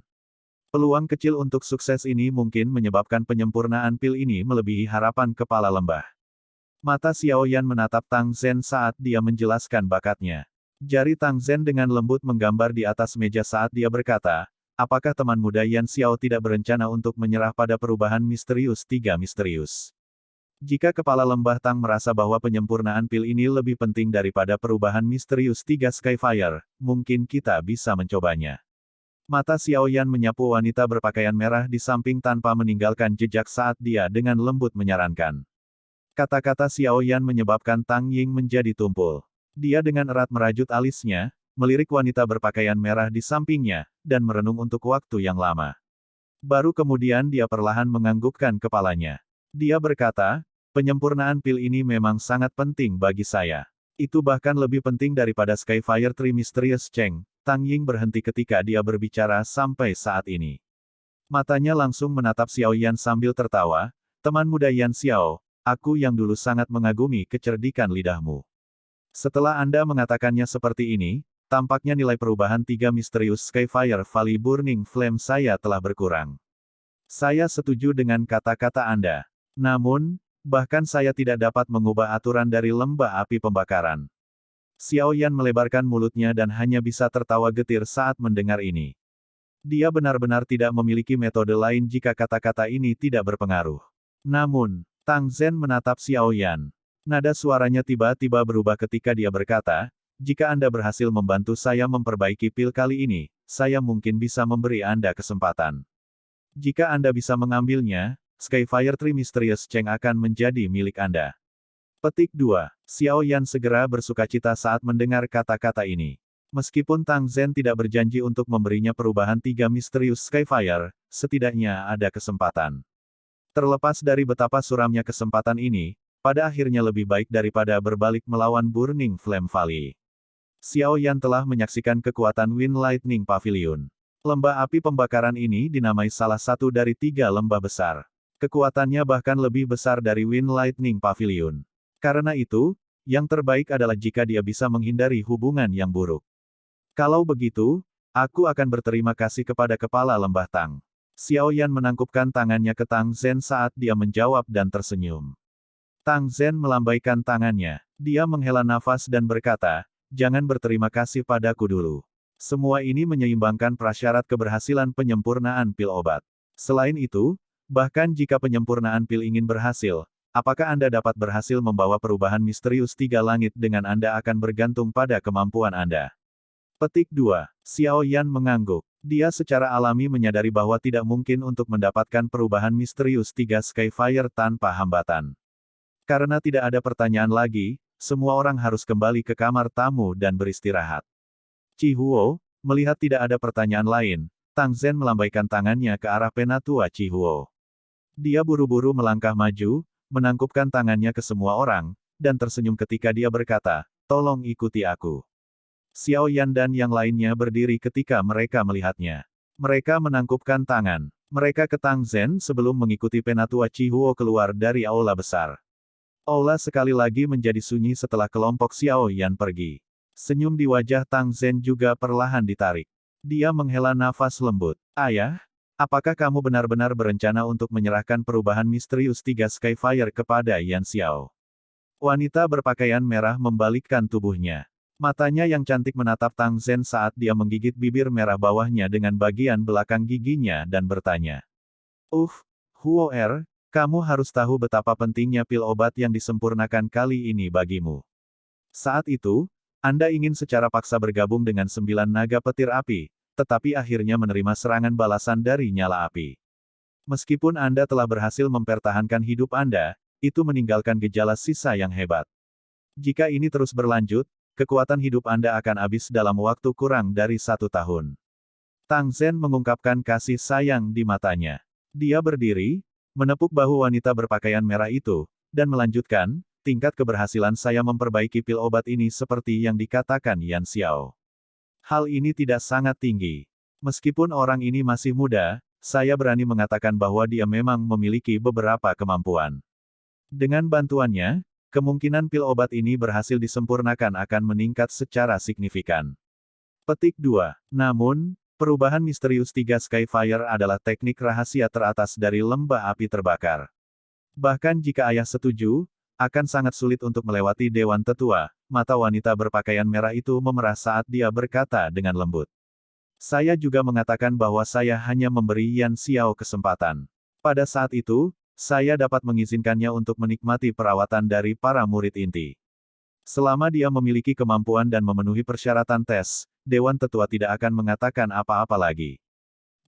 Peluang kecil untuk sukses ini mungkin menyebabkan penyempurnaan pil ini melebihi harapan kepala lembah. Mata Xiao Yan menatap Tang Zhen saat dia menjelaskan bakatnya. Jari Tang Zhen dengan lembut menggambar di atas meja saat dia berkata, apakah teman muda Yan Xiao tidak berencana untuk menyerah pada perubahan misterius 3 misterius? Jika kepala lembah Tang merasa bahwa penyempurnaan pil ini lebih penting daripada perubahan misterius 3 Skyfire, mungkin kita bisa mencobanya. Mata Xiao Yan menyapu wanita berpakaian merah di samping tanpa meninggalkan jejak saat dia dengan lembut menyarankan. Kata-kata Xiao Yan menyebabkan Tang Ying menjadi tumpul. Dia dengan erat merajut alisnya, melirik wanita berpakaian merah di sampingnya, dan merenung untuk waktu yang lama. Baru kemudian dia perlahan menganggukkan kepalanya. Dia berkata, penyempurnaan pil ini memang sangat penting bagi saya. Itu bahkan lebih penting daripada Skyfire 3 Mysterious Cheng. Tang Ying berhenti ketika dia berbicara sampai saat ini. Matanya langsung menatap Xiao Yan sambil tertawa, teman muda Yan Xiao, aku yang dulu sangat mengagumi kecerdikan lidahmu. Setelah Anda mengatakannya seperti ini, tampaknya nilai perubahan 3 misterius Skyfire Valley Burning Flame saya telah berkurang. Saya setuju dengan kata-kata Anda. Namun, bahkan saya tidak dapat mengubah aturan dari lembah api pembakaran. Xiao Yan melebarkan mulutnya dan hanya bisa tertawa getir saat mendengar ini. Dia benar-benar tidak memiliki metode lain jika kata-kata ini tidak berpengaruh. Namun, Tang Zhen menatap Xiao Yan. Nada suaranya tiba-tiba berubah ketika dia berkata, jika Anda berhasil membantu saya memperbaiki pil kali ini, saya mungkin bisa memberi Anda kesempatan. Jika Anda bisa mengambilnya, Skyfire 3 Mysterious Cheng akan menjadi milik Anda. Petik 2. Xiao Yan segera bersukacita saat mendengar kata-kata ini. Meskipun Tang Zhen tidak berjanji untuk memberinya perubahan 3 Mysterious Skyfire, setidaknya ada kesempatan. Terlepas dari betapa suramnya kesempatan ini, pada akhirnya lebih baik daripada berbalik melawan Burning Flame Valley. Xiao Yan telah menyaksikan kekuatan Wind Lightning Pavilion. Lembah api pembakaran ini dinamai salah satu dari 3 lembah besar. Kekuatannya bahkan lebih besar dari Wind Lightning Pavilion. Karena itu, yang terbaik adalah jika dia bisa menghindari hubungan yang buruk. Kalau begitu, aku akan berterima kasih kepada kepala lembah Tang. Xiao Yan menangkupkan tangannya ke Tang Zhen saat dia menjawab dan tersenyum. Tang Zhen melambaikan tangannya. Dia menghela nafas dan berkata, jangan berterima kasih padaku dulu. Semua ini menyeimbangkan prasyarat keberhasilan penyempurnaan pil obat. Selain itu, bahkan jika penyempurnaan pil ingin berhasil, apakah Anda dapat berhasil membawa perubahan misterius 3 langit dengan Anda akan bergantung pada kemampuan Anda. Petik 2. Xiao Yan mengangguk. Dia secara alami menyadari bahwa tidak mungkin untuk mendapatkan perubahan misterius 3 Skyfire tanpa hambatan. Karena tidak ada pertanyaan lagi, semua orang harus kembali ke kamar tamu dan beristirahat. Chi Huo, melihat tidak ada pertanyaan lain, Tang Zhen melambaikan tangannya ke arah penatua Chi Huo. Dia buru-buru melangkah maju, menangkupkan tangannya ke semua orang, dan tersenyum ketika dia berkata, tolong ikuti aku. Xiao Yan dan yang lainnya berdiri ketika mereka melihatnya. Mereka menangkupkan tangan. Mereka ke Tang Zhen sebelum mengikuti penatua Chi Huo keluar dari aula besar. Aula sekali lagi menjadi sunyi setelah kelompok Xiao Yan pergi. Senyum di wajah Tang Zhen juga perlahan ditarik. Dia menghela nafas lembut. Ayah, apakah kamu benar-benar berencana untuk menyerahkan perubahan misterius 3 Skyfire kepada Yan Xiao? Wanita berpakaian merah membalikkan tubuhnya. Matanya yang cantik menatap Tang Zhen saat dia menggigit bibir merah bawahnya dengan bagian belakang giginya dan bertanya. Huo kamu harus tahu betapa pentingnya pil obat yang disempurnakan kali ini bagimu. Saat itu, Anda ingin secara paksa bergabung dengan 9 naga petir api, tetapi akhirnya menerima serangan balasan dari nyala api. Meskipun Anda telah berhasil mempertahankan hidup Anda, itu meninggalkan gejala sisa yang hebat. Jika ini terus berlanjut, kekuatan hidup Anda akan habis dalam waktu kurang dari 1 tahun. Tang Zhen mengungkapkan kasih sayang di matanya. Dia berdiri, menepuk bahu wanita berpakaian merah itu, dan melanjutkan, tingkat keberhasilan saya memperbaiki pil obat ini seperti yang dikatakan Yan Xiao. Hal ini tidak sangat tinggi. Meskipun orang ini masih muda, saya berani mengatakan bahwa dia memang memiliki beberapa kemampuan. Dengan bantuannya, kemungkinan pil obat ini berhasil disempurnakan akan meningkat secara signifikan. Petik 2. Namun, perubahan misterius 3 Skyfire adalah teknik rahasia teratas dari lembah api terbakar. Bahkan jika ayah setuju, akan sangat sulit untuk melewati Dewan Tetua. Mata wanita berpakaian merah itu memerah saat dia berkata dengan lembut. Saya juga mengatakan bahwa saya hanya memberi Yan Xiao kesempatan. Pada saat itu, saya dapat mengizinkannya untuk menikmati perawatan dari para murid inti. Selama dia memiliki kemampuan dan memenuhi persyaratan tes, Dewan Tetua tidak akan mengatakan apa-apa lagi.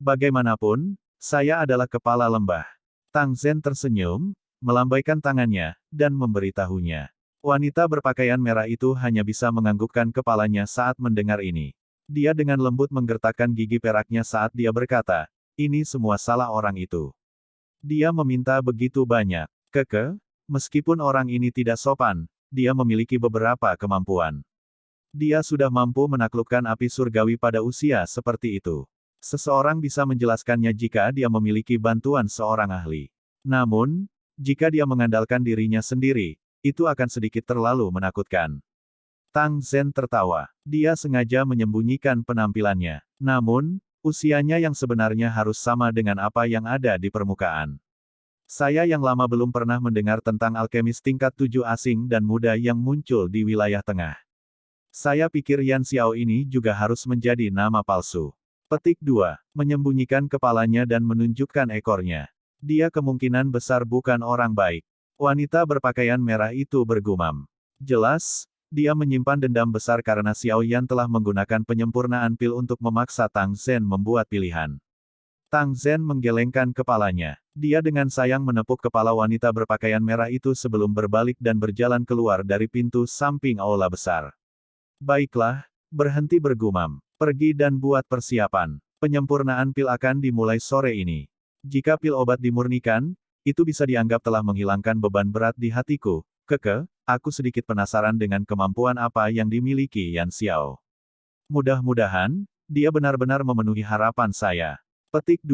Bagaimanapun, saya adalah kepala lembah. Tang Zhen tersenyum, melambaikan tangannya, dan memberitahunya. Wanita berpakaian merah itu hanya bisa menganggukkan kepalanya saat mendengar ini. Dia dengan lembut menggertakkan gigi peraknya saat dia berkata, ini semua salah orang itu. Dia meminta begitu banyak. Meskipun orang ini tidak sopan, dia memiliki beberapa kemampuan. Dia sudah mampu menaklukkan api surgawi pada usia seperti itu. Seseorang bisa menjelaskannya jika dia memiliki bantuan seorang ahli. Namun, jika dia mengandalkan dirinya sendiri, itu akan sedikit terlalu menakutkan. Tang Zhen tertawa. Dia sengaja menyembunyikan penampilannya. Namun, usianya yang sebenarnya harus sama dengan apa yang ada di permukaan. Saya yang lama belum pernah mendengar tentang alkemis tingkat 7 asing dan muda yang muncul di wilayah tengah. Saya pikir Yan Xiao ini juga harus menjadi nama palsu. Petik 2. Menyembunyikan kepalanya dan menunjukkan ekornya. Dia kemungkinan besar bukan orang baik. Wanita berpakaian merah itu bergumam. Jelas, dia menyimpan dendam besar karena Xiao Yan telah menggunakan penyempurnaan pil untuk memaksa Tang Zhen membuat pilihan. Tang Zhen menggelengkan kepalanya. Dia dengan sayang menepuk kepala wanita berpakaian merah itu sebelum berbalik dan berjalan keluar dari pintu samping aula besar. Baiklah, berhenti bergumam. Pergi dan buat persiapan. Penyempurnaan pil akan dimulai sore ini. Jika pil obat dimurnikan, itu bisa dianggap telah menghilangkan beban berat di hatiku. Aku sedikit penasaran dengan kemampuan apa yang dimiliki Yan Xiao. Mudah-mudahan, dia benar-benar memenuhi harapan saya. Petik 2.